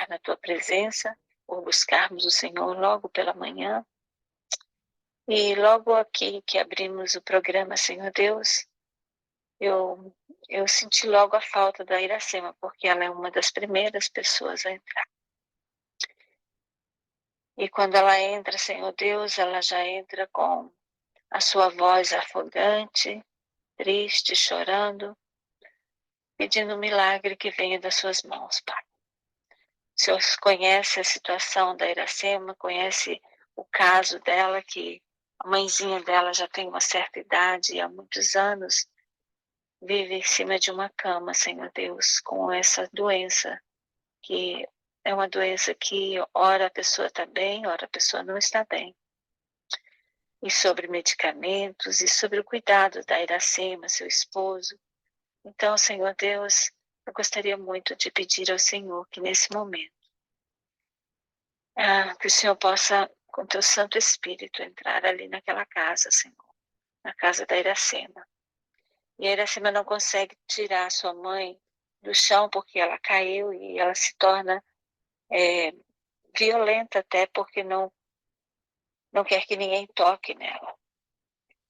na tua presença, por buscarmos o Senhor logo pela manhã. E logo aqui que abrimos o programa, Senhor Deus, eu senti logo a falta da Iracema, porque ela é uma das primeiras pessoas a entrar. E quando ela entra, Senhor Deus, ela já entra com a sua voz afogante, triste, chorando, pedindo um milagre que venha das suas mãos, Pai. O Senhor conhece a situação da Iracema, conhece o caso dela, que a mãezinha dela já tem uma certa idade e há muitos anos vive em cima de uma cama, Senhor Deus, com essa doença, que é uma doença que ora a pessoa está bem, ora a pessoa não está bem. E sobre medicamentos e sobre o cuidado da Iracema, seu esposo. Então, Senhor Deus, eu gostaria muito de pedir ao Senhor que nesse momento, que o Senhor possa, com teu Santo Espírito, entrar ali naquela casa, Senhor, na casa da Iracema. E a Iracema não consegue tirar a sua mãe do chão porque ela caiu e ela se torna violenta até porque não quer que ninguém toque nela.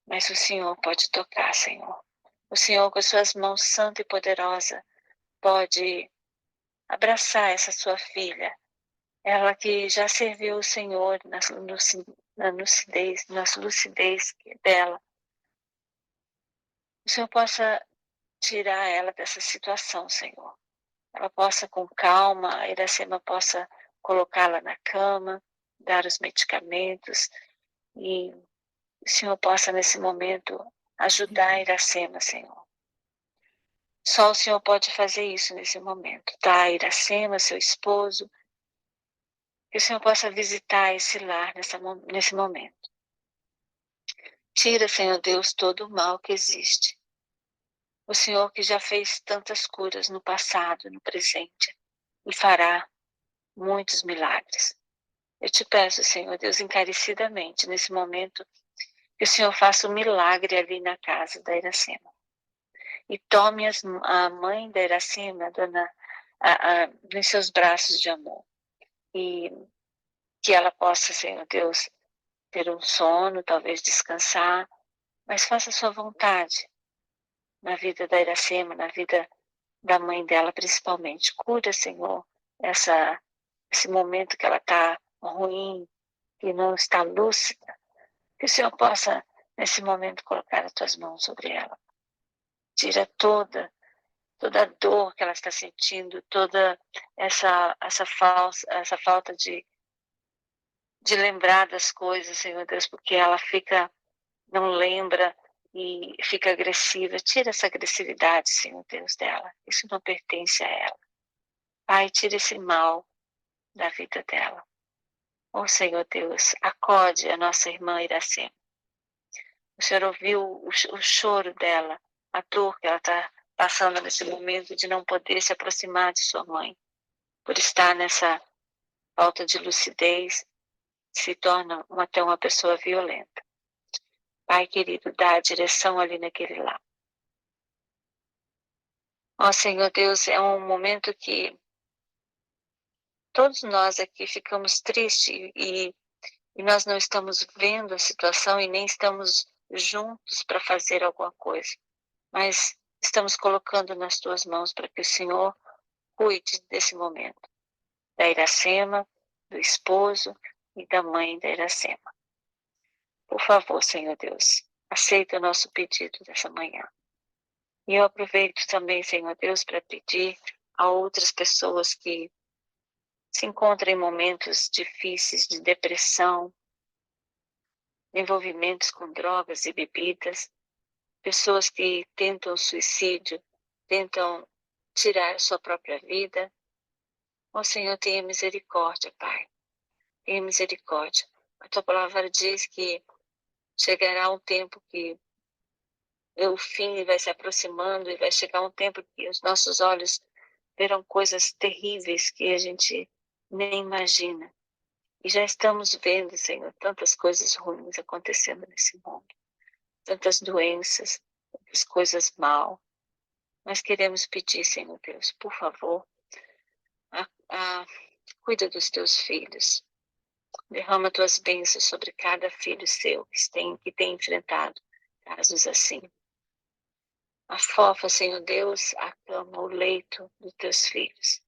Mas o Senhor pode tocar, Senhor. O Senhor, com as suas mãos santa e poderosa, pode abraçar essa sua filha, ela que já serviu o Senhor na lucidez dela. O Senhor possa tirar ela dessa situação, Senhor. Ela possa, com calma, a Iracema possa colocá-la na cama, dar os medicamentos e o Senhor possa, nesse momento, ajudar a Iracema, Senhor. Só o Senhor pode fazer isso nesse momento, tá? Iracema, seu esposo, que o Senhor possa visitar esse lar nesse momento. Tira, Senhor Deus, todo o mal que existe. O Senhor que já fez tantas curas no passado, no presente, e fará muitos milagres. Eu te peço, Senhor Deus, encarecidamente, nesse momento, que o Senhor faça um milagre ali na casa da Iracema. E tome a mãe da Iracema, nos seus braços de amor. E que ela possa, Senhor Deus, ter um sono, talvez descansar, mas faça a sua vontade na vida da Iracema, na vida da mãe dela principalmente. Cura, Senhor, esse momento que ela está ruim, que não está lúcida, que o Senhor possa, nesse momento, colocar as tuas mãos sobre ela. Tira toda a dor que ela está sentindo, toda essa falta de lembrar das coisas, Senhor Deus, porque ela não lembra e fica agressiva. Tira essa agressividade, Senhor Deus, dela. Isso não pertence a ela. Pai, tira esse mal da vida dela. Oh, Senhor Deus, acode a nossa irmã Iracema. O Senhor ouviu o choro dela, a dor que ela está passando nesse momento de não poder se aproximar de sua mãe, por estar nessa falta de lucidez, se torna até uma pessoa violenta. Pai querido, dá a direção ali naquele lar. Ó Senhor Deus, é um momento que todos nós aqui ficamos tristes e nós não estamos vendo a situação e nem estamos juntos para fazer alguma coisa. Mas estamos colocando nas tuas mãos para que o Senhor cuide desse momento. Da Iracema, do esposo e da mãe da Iracema. Por favor, Senhor Deus, aceita o nosso pedido dessa manhã. E eu aproveito também, Senhor Deus, para pedir a outras pessoas que se encontram em momentos difíceis de depressão, envolvimentos com drogas e bebidas, pessoas que tentam suicídio, tentam tirar sua própria vida. Ó Senhor, tenha misericórdia, Pai. Tenha misericórdia. A tua palavra diz que chegará um tempo que o fim vai se aproximando e vai chegar um tempo que os nossos olhos verão coisas terríveis que a gente nem imagina. E já estamos vendo, Senhor, tantas coisas ruins acontecendo nesse mundo. Tantas doenças, tantas coisas mal. Nós queremos pedir, Senhor Deus, por favor, Cuida dos teus filhos. Derrama tuas bênçãos sobre cada filho seu que tem enfrentado casos assim. Afofa, Senhor Deus, a cama, o leito dos teus filhos.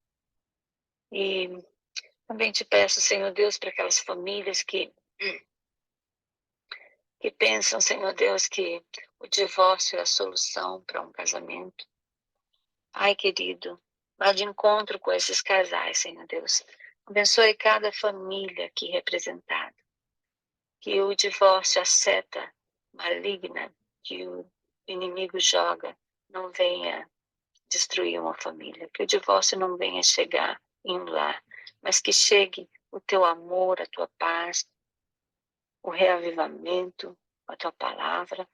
E também te peço, Senhor Deus, para aquelas famílias que pensam, Senhor Deus, que o divórcio é a solução para um casamento. Ai, querido, vá de encontro com esses casais, Senhor Deus. Abençoe cada família aqui representada. Que o divórcio, a seta maligna que o inimigo joga, não venha destruir uma família. Que o divórcio não venha chegar em um lar, mas que chegue o teu amor, a tua paz, o reavivamento, a tua palavra.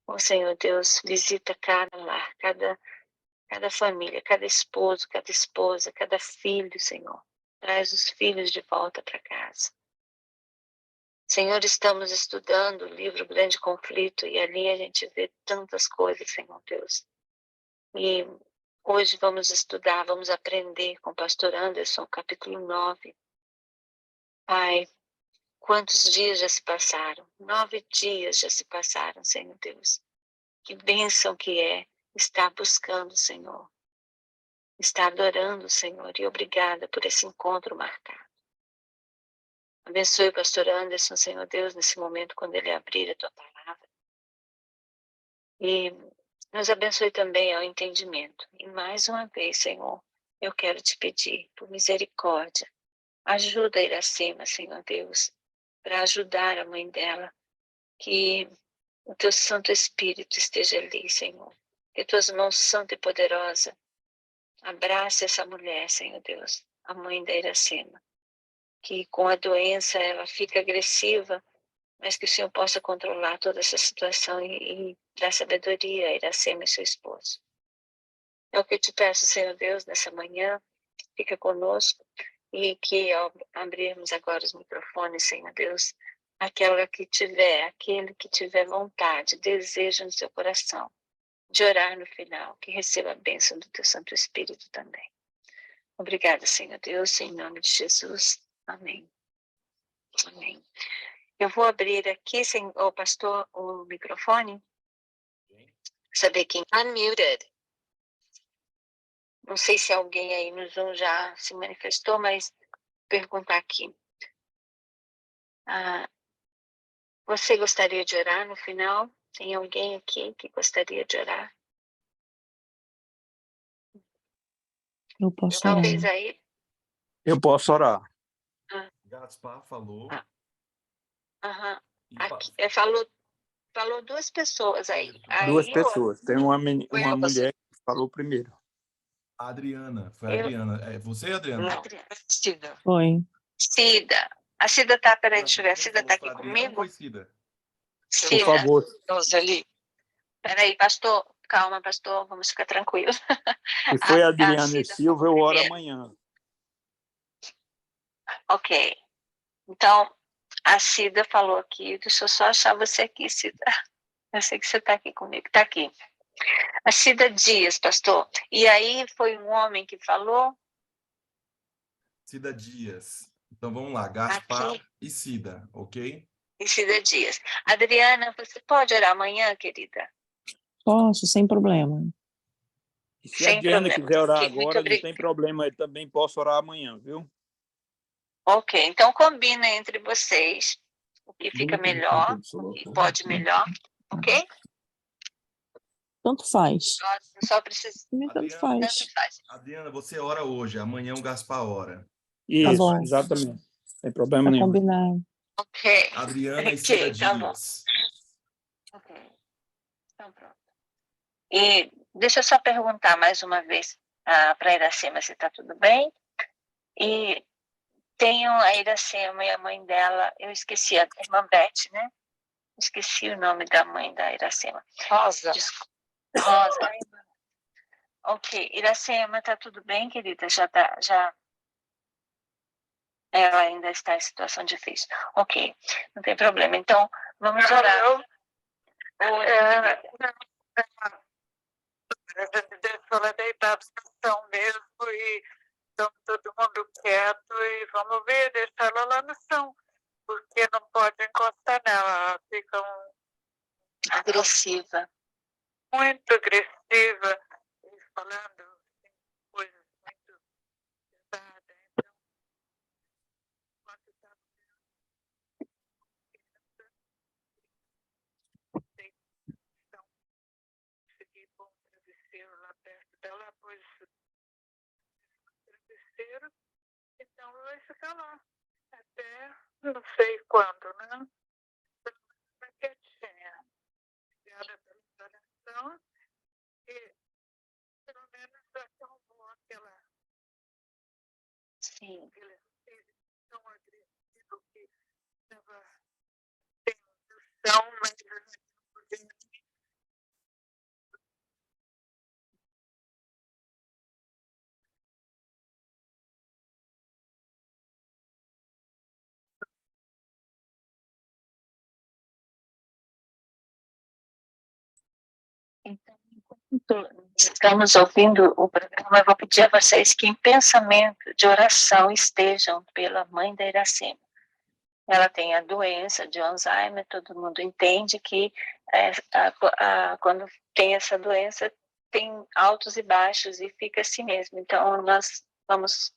Ó Senhor Deus, visita cada lar, cada família, cada esposo, cada esposa, cada filho, Senhor. Traz os filhos de volta para casa. Senhor, estamos estudando o livro Grande Conflito e ali a gente vê tantas coisas, Senhor Deus. E hoje vamos estudar, vamos aprender com o pastor Anderson, capítulo 9. Pai, quantos dias já se passaram? 9 dias já se passaram, Senhor Deus. Que bênção que é estar buscando, Senhor. Estar adorando, Senhor. E obrigada por esse encontro marcado. Abençoe o pastor Anderson, Senhor Deus, nesse momento, quando ele abrir a tua palavra. E nos abençoe também ao entendimento. E mais uma vez, Senhor, eu quero te pedir, por misericórdia, ajuda a Iracema, Senhor Deus, para ajudar a mãe dela, que o teu Santo Espírito esteja ali, Senhor. Que tuas mãos santa e poderosa abrace essa mulher, Senhor Deus, a mãe da Iracema. Que com a doença ela fica agressiva, mas que o Senhor possa controlar toda essa situação e dar sabedoria a Iracema e seu esposo. É o que eu te peço, Senhor Deus, nessa manhã, fica conosco e que ao abrirmos agora os microfones, Senhor Deus, aquele que tiver vontade, desejo no seu coração de orar no final, que receba a bênção do teu Santo Espírito também. Obrigada, Senhor Deus, em nome de Jesus. Amém. Amém. Eu vou abrir aqui, pastor, o microfone. Saber quem. Unmuted. Não sei se alguém aí no Zoom já se manifestou, mas perguntar aqui. Você gostaria de orar no final? Tem alguém aqui que gostaria de orar? Eu posso Talvez orar. aí. Eu posso orar. Gaspar falou. Aham. Falou 2 pessoas aí. Duas pessoas. Tem uma mulher que falou primeiro. A Adriana. Foi a Adriana. É você, Adriana? Cida. Foi. Cida. A Cida tá, peraí, deixa eu ver. A Cida tá aqui comigo? Foi Cida. Cida. Por favor. Ali. Peraí, pastor. Calma, pastor. Vamos ficar tranquilos. Se foi a Adriana Cida Silva, eu falou oro primeiro. amanhã. Ok. Então, a Cida falou aqui. Deixa eu só achar você aqui, Cida. Eu sei que você está aqui comigo. Está aqui. A Cida Dias, pastor. E aí foi um homem que falou? Cida Dias. Então vamos lá. Gaspar Aqui. e Cida, ok? E Cida Dias. Adriana, você pode orar amanhã, querida? Posso, sem problema. E se a Sem Diana problema. quiser orar Ok, muito agora, não obrigada. tem problema. Eu também posso orar amanhã, viu? Ok, então combina entre vocês o que fica melhor, o que pode melhor, ok? Tanto faz. Só precisa. Também tanto Adriana, faz. Adriana, você ora hoje. Amanhã o Gaspar ora. Isso, bom. exatamente. Sem problema Tá nenhum. combinado. Ok. Adriana e Cida Tá bom. Dias. Ok. Então pronto. E deixa eu só perguntar mais uma vez para a Iracema se está tudo bem. E tenho a Iracema e a mãe dela, eu esqueci, a irmã Beth, né? Esqueci o nome da mãe da Iracema. Rosa. Desculpa. Rosa. Ok, Iracema, tá tudo bem, querida? Já ela ainda está em situação difícil. Ok, não tem problema. Então, vamos orar. Deixou ela deitada no chão mesmo e Então, todo mundo quieto e vamos ver, deixar ela lá no chão, porque não pode encostar nela, ela fica Agressiva. muito agressiva e falando assim, coisas muito pesadas. Então, quando está então, consegui pôr um travesseiro lá perto dela, pôs um travesseiro, então vai ficar lá até não sei quando, né? Vai quietinha. Obrigada pela oração e pelo menos acalmou Sim. aquele espírito tão agressivo que estava tensão, mas eu não podia. Então, enquanto estamos ouvindo o programa, eu vou pedir a vocês que em pensamento de oração estejam pela mãe da Iracema. Ela tem a doença de Alzheimer, todo mundo entende que quando tem essa doença tem altos e baixos e fica assim mesmo. Então nós vamos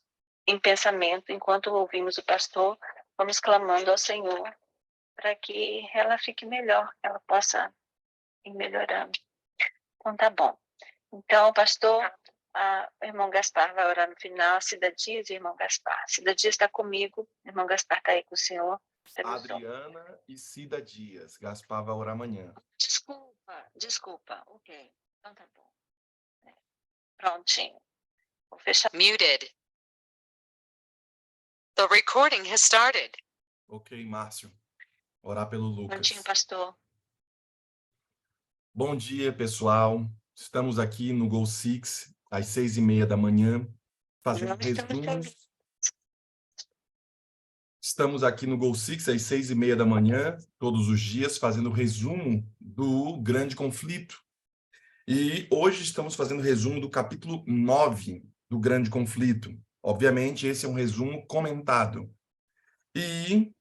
em pensamento, enquanto ouvimos o pastor, vamos clamando ao Senhor para que ela fique melhor, que ela possa ir melhorando. Então tá bom. Então, pastor, o irmão Gaspar vai orar no final, Cida Dias e irmão Gaspar. Cida Dias está comigo, irmão Gaspar está aí com o senhor. Adriana e Cida Dias. Gaspar vai orar amanhã. Desculpa. Ok. Então tá bom. Prontinho. Vou fechar. Muted. The recording has started. Ok, Márcio. Orar pelo Lucas. Prontinho, pastor. Bom dia, pessoal. Estamos aqui no Go Six, às 6h30 da manhã, fazendo resumos. Estamos aqui no Go Six, às 6h30 da manhã, todos os dias, fazendo resumo do grande conflito. E hoje estamos fazendo resumo do capítulo 9 do grande conflito. Obviamente, esse é um resumo comentado. E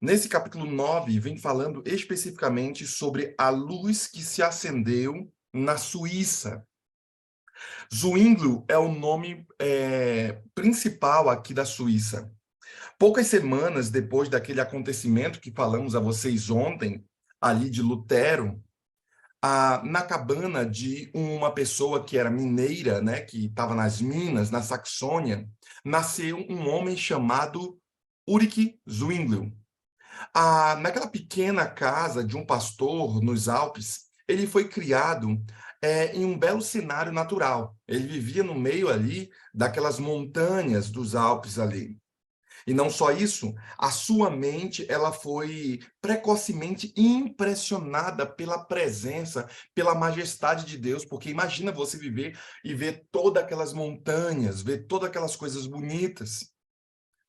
nesse capítulo 9, vem falando especificamente sobre a luz que se acendeu na Suíça. Zwinglio é o nome principal aqui da Suíça. Poucas semanas depois daquele acontecimento que falamos a vocês ontem, ali de Lutero, na cabana de uma pessoa que era mineira, né, que estava nas minas, na Saxônia, nasceu um homem chamado Ulrich Zwinglio. Naquela pequena casa de um pastor nos Alpes, ele foi criado em um belo cenário natural. Ele vivia no meio ali daquelas montanhas dos Alpes ali. E não só isso, a sua mente ela foi precocemente impressionada pela presença, pela majestade de Deus, porque imagina você viver e ver todas aquelas montanhas, ver todas aquelas coisas bonitas.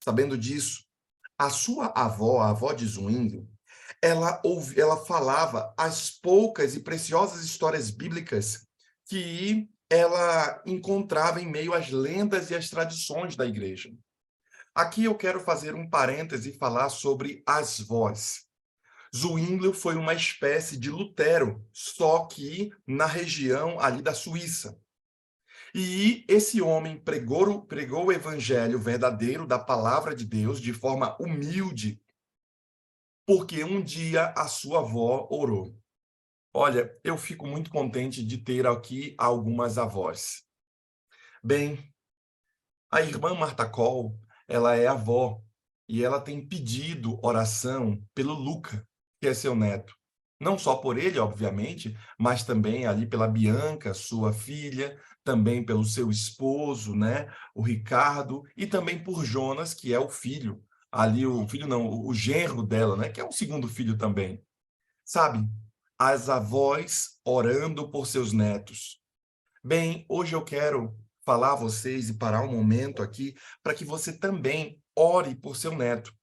Sabendo disso, a sua avó, a avó de Zwinglio, ela falava as poucas e preciosas histórias bíblicas que ela encontrava em meio às lendas e às tradições da igreja. Aqui eu quero fazer um parêntese e falar sobre as vós. Zwinglio foi uma espécie de Lutero, só que na região ali da Suíça. E esse homem pregou o evangelho verdadeiro da palavra de Deus de forma humilde, porque um dia a sua avó orou. Olha, eu fico muito contente de ter aqui algumas avós. Bem, a irmã Marta Coll, ela é avó, e ela tem pedido oração pelo Luca, que é seu neto. Não só por ele, obviamente, mas também ali pela Bianca, sua filha, também pelo seu esposo, né, o Ricardo, e também por Jonas, que é o filho, ali o filho não, o genro dela, né, que é um segundo filho também. Sabe, as avós orando por seus netos. Bem, hoje eu quero falar a vocês e parar um momento aqui para que você também ore por seu neto,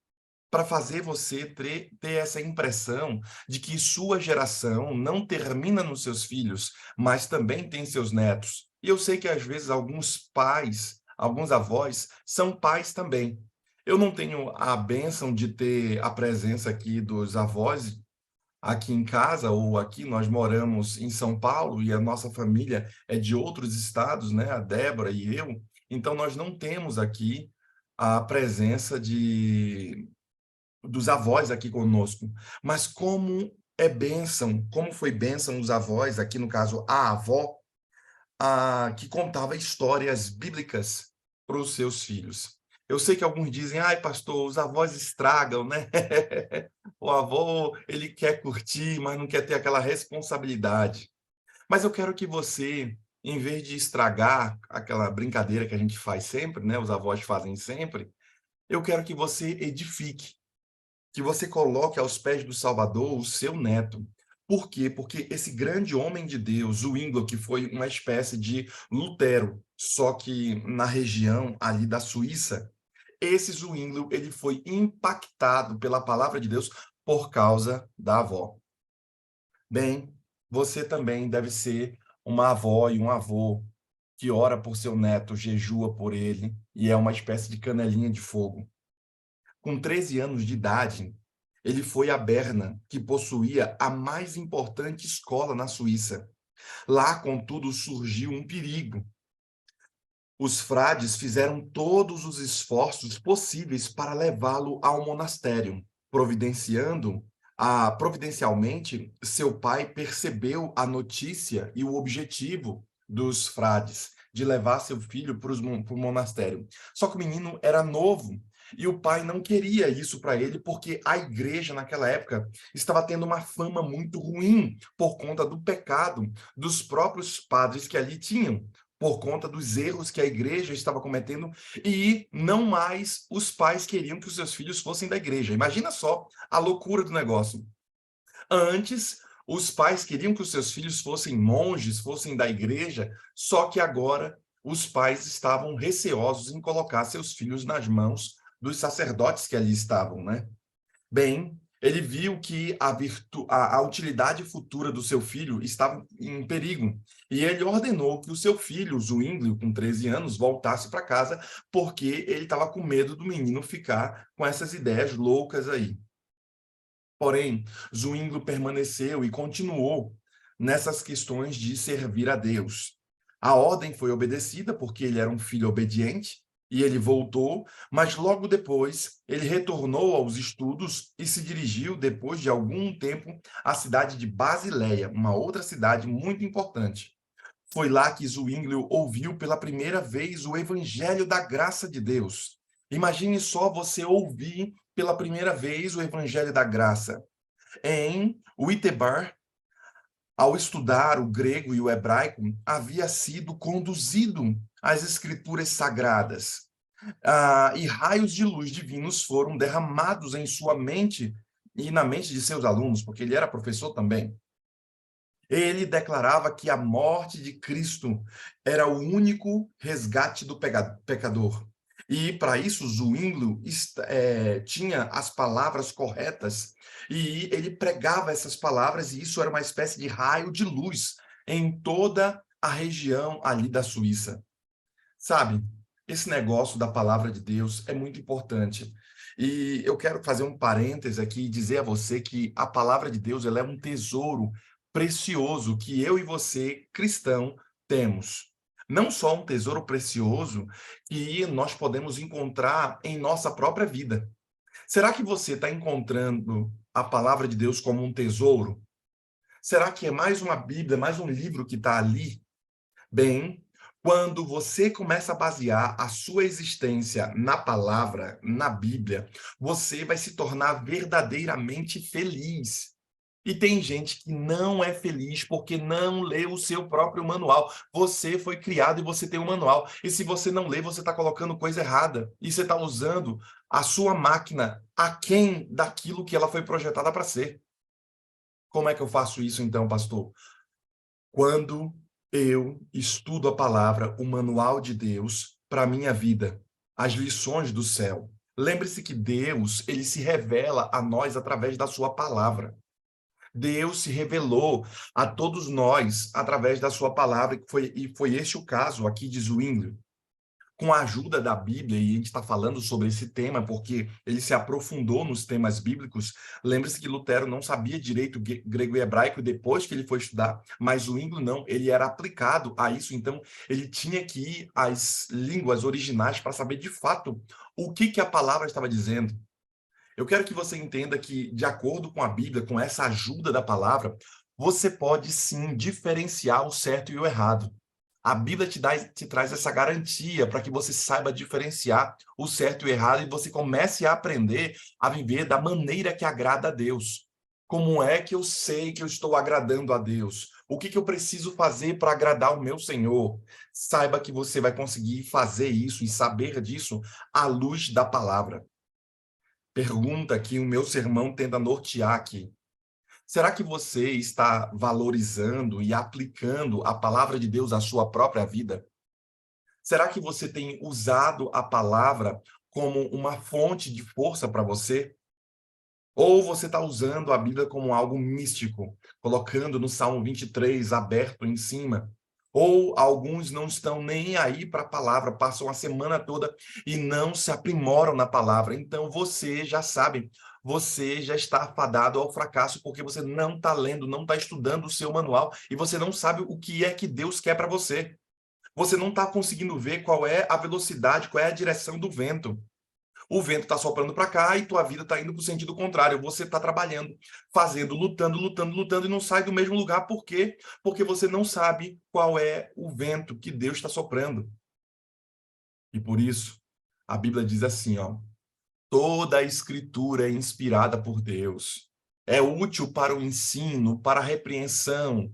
para fazer você ter essa impressão de que sua geração não termina nos seus filhos, mas também tem seus netos. E eu sei que às vezes alguns pais alguns avós são pais também. Eu não tenho a bênção de ter a presença aqui dos avós aqui em casa, ou aqui nós moramos em São Paulo e a nossa família é de outros estados, né? A Débora e eu. Então, nós não temos aqui a presença dos avós aqui conosco. Mas como é bênção, como foi bênção os avós, aqui no caso a avó, que contava histórias bíblicas para os seus filhos. Eu sei que alguns dizem, ai, pastor, os avós estragam, né? O avô, ele quer curtir, mas não quer ter aquela responsabilidade. Mas eu quero que você, em vez de estragar aquela brincadeira que a gente faz sempre, né? Os avós fazem sempre, eu quero que você edifique, que você coloque aos pés do Salvador o seu neto. Por quê? Porque esse grande homem de Deus, Zwinglio, que foi uma espécie de Lutero, só que na região ali da Suíça, esse Zwinglio, ele foi impactado pela palavra de Deus por causa da avó. Bem, você também deve ser uma avó e um avô que ora por seu neto, jejua por ele, e é uma espécie de canelinha de fogo. Com 13 anos de idade, ele foi a Berna, que possuía a mais importante escola na Suíça. Lá, contudo, surgiu um perigo. Os frades fizeram todos os esforços possíveis para levá-lo ao monastério. Providencialmente, seu pai percebeu a notícia e o objetivo dos frades de levar seu filho para o monastério. Só que o menino era novo e o pai não queria isso para ele porque a igreja naquela época estava tendo uma fama muito ruim por conta do pecado dos próprios padres que ali tinham, por conta dos erros que a igreja estava cometendo, e não mais os pais queriam que os seus filhos fossem da igreja. Imagina só a loucura do negócio. Antes, os pais queriam que os seus filhos fossem monges, fossem da igreja, só que agora os pais estavam receosos em colocar seus filhos nas mãos dos sacerdotes que ali estavam, né? Bem, ele viu que a utilidade futura do seu filho estava em perigo. E ele ordenou que o seu filho, Zwinglio, com 13 anos, voltasse para casa, porque ele estava com medo do menino ficar com essas ideias loucas aí. Porém, Zwinglio permaneceu e continuou nessas questões de servir a Deus. A ordem foi obedecida, porque ele era um filho obediente, e ele voltou, mas logo depois ele retornou aos estudos e se dirigiu, depois de algum tempo, à cidade de Basileia, uma outra cidade muito importante. Foi lá que Zwinglio ouviu pela primeira vez o evangelho da graça de Deus. Imagine só você ouvir pela primeira vez o evangelho da graça. Em Wittenberg, ao estudar o grego e o hebraico, havia sido conduzido às escrituras sagradas. E raios de luz divinos foram derramados em sua mente e na mente de seus alunos, porque ele era professor também. Ele declarava que a morte de Cristo era o único resgate do pecador. E, para isso, Zwinglio tinha as palavras corretas e ele pregava essas palavras, e isso era uma espécie de raio de luz em toda a região ali da Suíça. Sabe, esse negócio da palavra de Deus é muito importante. E eu quero fazer um parêntese aqui e dizer a você que a palavra de Deus ela é um tesouro precioso que eu e você, cristão, temos. Não só um tesouro precioso que nós podemos encontrar em nossa própria vida. Será que você está encontrando a palavra de Deus como um tesouro? Será que é mais uma Bíblia, mais um livro que está ali? Bem, quando você começa a basear a sua existência na palavra, na Bíblia, você vai se tornar verdadeiramente feliz. E tem gente que não é feliz porque não lê o seu próprio manual. Você foi criado e você tem um manual. E se você não lê, você está colocando coisa errada. E você está usando a sua máquina aquém daquilo que ela foi projetada para ser. Como é que eu faço isso então, pastor? Quando eu estudo a palavra, o manual de Deus para a minha vida, as lições do céu. Lembre-se que Deus, ele se revela a nós através da sua palavra. Deus se revelou a todos nós através da sua palavra, e foi este o caso aqui de Zwinglio. com a ajuda da Bíblia, e a gente está falando sobre esse tema porque ele se aprofundou nos temas bíblicos. Lembre-se que Lutero não sabia direito grego e hebraico depois que ele foi estudar, mas o Zwinglio não, ele era aplicado a isso, então ele tinha que ir às línguas originais para saber de fato o que a palavra estava dizendo. Eu quero que você entenda que, de acordo com a Bíblia, com essa ajuda da palavra, você pode sim diferenciar o certo e o errado. A Bíblia te traz essa garantia para que você saiba diferenciar o certo e o errado e você comece a aprender a viver da maneira que agrada a Deus. Como é que eu sei que eu estou agradando a Deus? O que eu preciso fazer para agradar o meu Senhor? Saiba que você vai conseguir fazer isso e saber disso à luz da palavra. Pergunta que o meu sermão tenta nortear aqui. Será que você está valorizando e aplicando a palavra de Deus à sua própria vida? Será que você tem usado a palavra como uma fonte de força para você? Ou você está usando a Bíblia como algo místico, colocando no Salmo 23 aberto em cima? Ou alguns não estão nem aí para a palavra, passam a semana toda e não se aprimoram na palavra. Então você já sabe, você já está afadado ao fracasso porque você não está lendo, não está estudando o seu manual e você não sabe o que é que Deus quer para você. Você não está conseguindo ver qual é a velocidade, qual é a direção do vento. O vento está soprando para cá e tua vida está indo para o sentido contrário. Você está trabalhando, fazendo, lutando e não sai do mesmo lugar. Por quê? Porque você não sabe qual é o vento que Deus está soprando. E por isso, a Bíblia diz assim, ó, toda a Escritura é inspirada por Deus. É útil para o ensino, para a repreensão,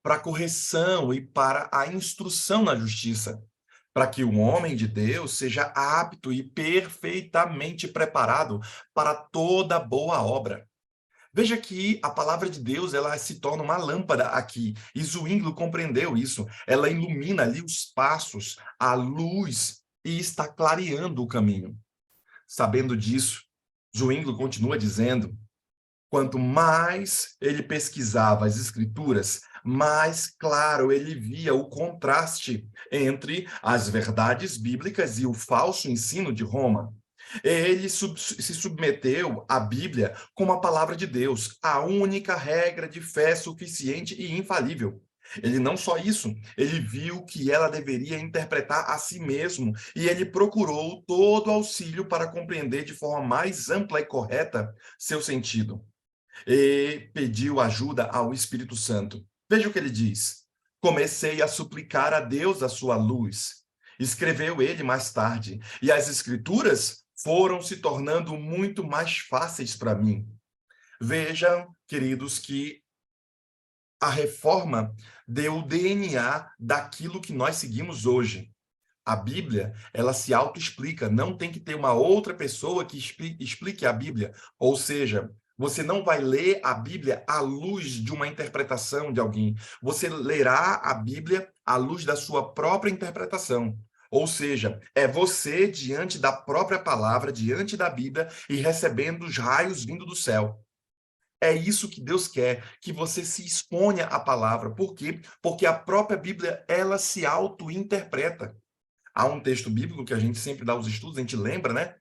para a correção e para a instrução na justiça, para que o homem de Deus seja apto e perfeitamente preparado para toda boa obra. Veja que a palavra de Deus, ela se torna uma lâmpada aqui, e Zwinglio compreendeu isso. Ela ilumina ali os passos, a luz, e está clareando o caminho. Sabendo disso, Zwinglio continua dizendo, quanto mais ele pesquisava as escrituras, mais claro ele via o contraste entre as verdades bíblicas e o falso ensino de Roma. Ele se submeteu à Bíblia como a palavra de Deus, a única regra de fé suficiente e infalível. Ele não só isso, ele viu que ela deveria interpretar a si mesmo e ele procurou todo auxílio para compreender de forma mais ampla e correta seu sentido. E pediu ajuda ao Espírito Santo. Veja o que ele diz. Comecei a suplicar a Deus a sua luz. Escreveu ele mais tarde, e as escrituras foram se tornando muito mais fáceis para mim. Vejam, queridos, que a reforma deu o DNA daquilo que nós seguimos hoje. A Bíblia, ela se autoexplica, não tem que ter uma outra pessoa que explique a Bíblia. Ou seja, você não vai ler a Bíblia à luz de uma interpretação de alguém. Você lerá a Bíblia à luz da sua própria interpretação. Ou seja, é você diante da própria palavra, diante da Bíblia e recebendo os raios vindo do céu. É isso que Deus quer, que você se exponha à palavra. Por quê? Porque a própria Bíblia, ela se auto-interpreta. Há um texto bíblico que a gente sempre dá os estudos, a gente lembra, né?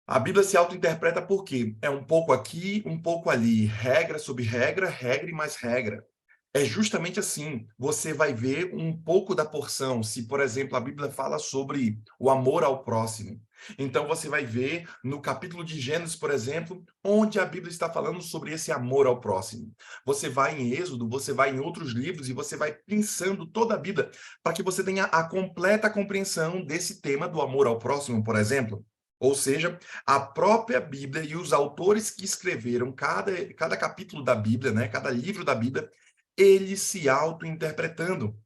A Bíblia se auto-interpreta por quê? É um pouco aqui, um pouco ali. Regra sobre regra, regra e mais regra. É justamente assim. Você vai ver um pouco da porção. Se, por exemplo, a Bíblia fala sobre o amor ao próximo. Então, você vai ver no capítulo de Gênesis, por exemplo, onde a Bíblia está falando sobre esse amor ao próximo. Você vai em Êxodo, você vai em outros livros e você vai pensando toda a Bíblia para que você tenha a completa compreensão desse tema do amor ao próximo, por exemplo. Ou seja, a própria Bíblia e os autores que escreveram cada capítulo da Bíblia, né, cada livro da Bíblia, eles se auto-interpretando.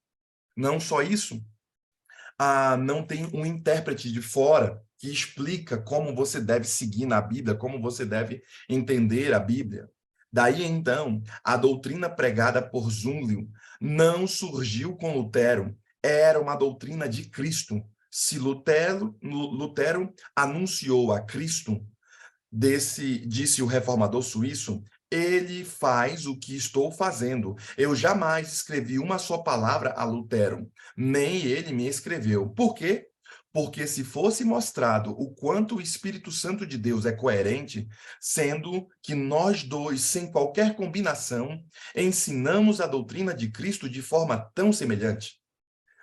Não só isso, não tem um intérprete de fora que explica como você deve seguir na Bíblia, como você deve entender a Bíblia. Daí, então, a doutrina pregada por Zwinglio não surgiu com Lutero, era uma doutrina de Cristo. Se Lutero anunciou a Cristo, disse o reformador suíço, ele faz o que estou fazendo. Eu jamais escrevi uma só palavra a Lutero, nem ele me escreveu. Por quê? Porque se fosse mostrado o quanto o Espírito Santo de Deus é coerente, sendo que nós dois, sem qualquer combinação, ensinamos a doutrina de Cristo de forma tão semelhante.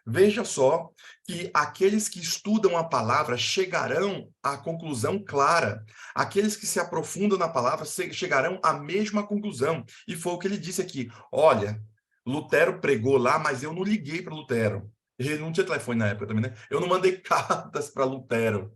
Veja só que aqueles que estudam a palavra chegarão à conclusão clara. Aqueles que se aprofundam na palavra chegarão à mesma conclusão. E foi o que ele disse aqui. Olha, Lutero pregou lá, mas eu não liguei para Lutero. Ele não tinha telefone na época também, né? Eu não mandei cartas para Lutero.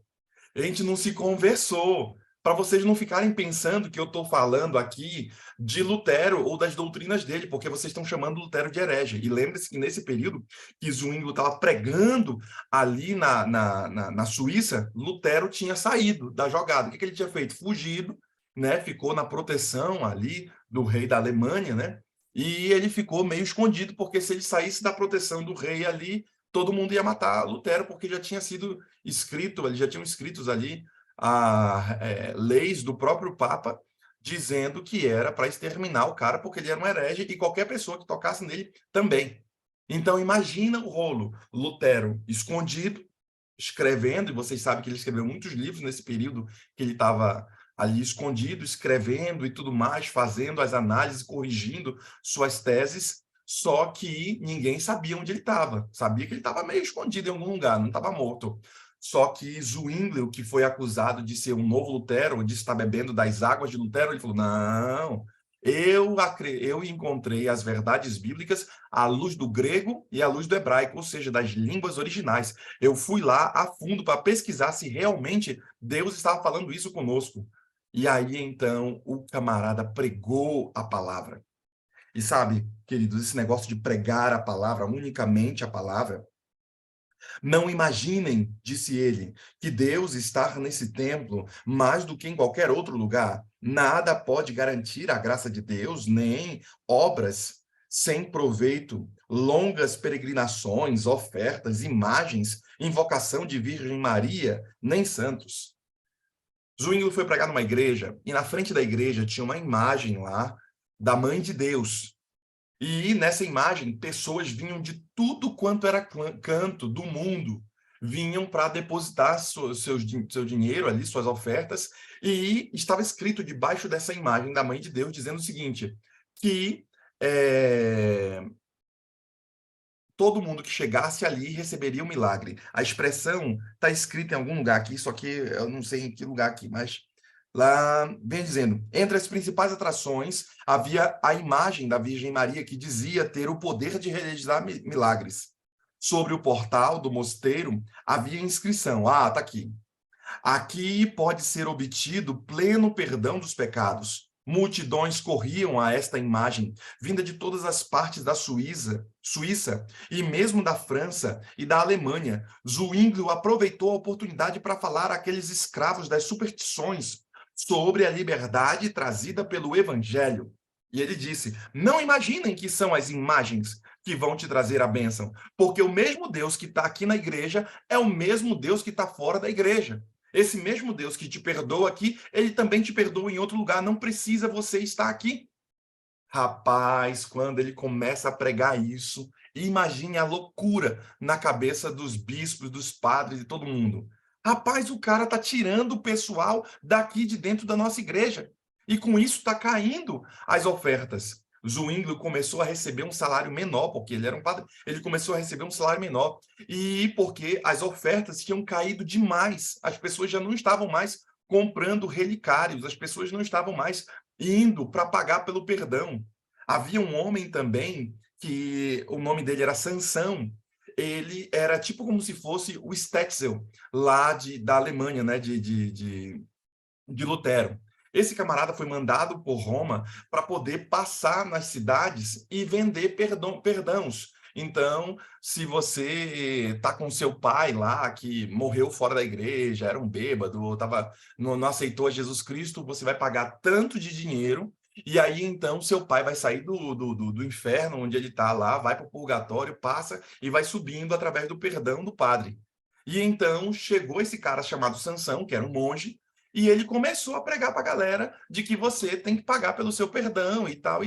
A gente não se conversou. Para vocês não ficarem pensando que eu estou falando aqui de Lutero ou das doutrinas dele, porque vocês estão chamando Lutero de herege. E lembre-se que nesse período que Zwinglio estava pregando ali na Suíça, Lutero tinha saído da jogada. O que ele tinha feito? Fugido, né? Ficou na proteção ali do rei da Alemanha, né? E ele ficou meio escondido, porque se ele saísse da proteção do rei ali, todo mundo ia matar Lutero, porque já tinha sido escrito, eles já tinham escritos ali leis do próprio Papa dizendo que era para exterminar o cara porque ele era um herege e qualquer pessoa que tocasse nele também. Então imagina o rolo, Lutero escondido, escrevendo, e vocês sabem que ele escreveu muitos livros nesse período que ele estava ali escondido, escrevendo e tudo mais, fazendo as análises, corrigindo suas teses, só que ninguém sabia onde ele estava. Sabia que ele estava meio escondido em algum lugar, não estava morto. Só que Zwinglio, que foi acusado de ser um novo Lutero, de estar bebendo das águas de Lutero, ele falou, não, eu encontrei as verdades bíblicas à luz do grego e à luz do hebraico, ou seja, das línguas originais. Eu fui lá a fundo para pesquisar se realmente Deus estava falando isso conosco. E aí, então, o camarada pregou a palavra. E sabe, queridos, esse negócio de pregar a palavra, unicamente a palavra, não imaginem, disse ele, que Deus está nesse templo mais do que em qualquer outro lugar. Nada pode garantir a graça de Deus, nem obras sem proveito, longas peregrinações, ofertas, imagens, invocação de Virgem Maria, nem santos. Zwinglio foi pregar numa igreja, e na frente da igreja tinha uma imagem lá da Mãe de Deus. E nessa imagem, pessoas vinham de tudo quanto era canto do mundo, vinham para depositar seu dinheiro ali, suas ofertas, e estava escrito debaixo dessa imagem da Mãe de Deus, dizendo o seguinte, que todo mundo que chegasse ali receberia um milagre. A expressão está escrita em algum lugar aqui, só que eu não sei em que lugar aqui, mas lá vem dizendo, entre as principais atrações havia a imagem da Virgem Maria que dizia ter o poder de realizar milagres. Sobre o portal do mosteiro havia inscrição, tá aqui. Aqui pode ser obtido pleno perdão dos pecados. Multidões corriam a esta imagem, vinda de todas as partes da Suíça e mesmo da França e da Alemanha. Zwinglio aproveitou a oportunidade para falar àqueles escravos das superstições sobre a liberdade trazida pelo Evangelho. E ele disse, não imaginem que são as imagens que vão te trazer a bênção, porque o mesmo Deus que está aqui na igreja é o mesmo Deus que está fora da igreja. Esse mesmo Deus que te perdoa aqui, ele também te perdoa em outro lugar, não precisa você estar aqui. Rapaz, quando ele começa a pregar isso, imagine a loucura na cabeça dos bispos, dos padres e todo mundo. Rapaz, o cara está tirando o pessoal daqui de dentro da nossa igreja. E com isso está caindo as ofertas. Zwinglio começou a receber um salário menor, porque ele era um padre, ele começou a receber um salário menor. E porque as ofertas tinham caído demais. As pessoas já não estavam mais comprando relicários, as pessoas não estavam mais indo para pagar pelo perdão. Havia um homem também, que o nome dele era Sansão. Ele era tipo como se fosse o Stetzel, lá da Alemanha, né, de Lutero. Esse camarada foi mandado por Roma para poder passar nas cidades e vender perdãos. Então, se você está com seu pai lá, que morreu fora da igreja, era um bêbado, ou não aceitou Jesus Cristo, você vai pagar tanto de dinheiro, e aí, então, seu pai vai sair do inferno, onde ele está lá, vai para o purgatório, passa e vai subindo através do perdão do padre. E então, chegou esse cara chamado Sansão, que era um monge, e ele começou a pregar para a galera de que você tem que pagar pelo seu perdão e tal,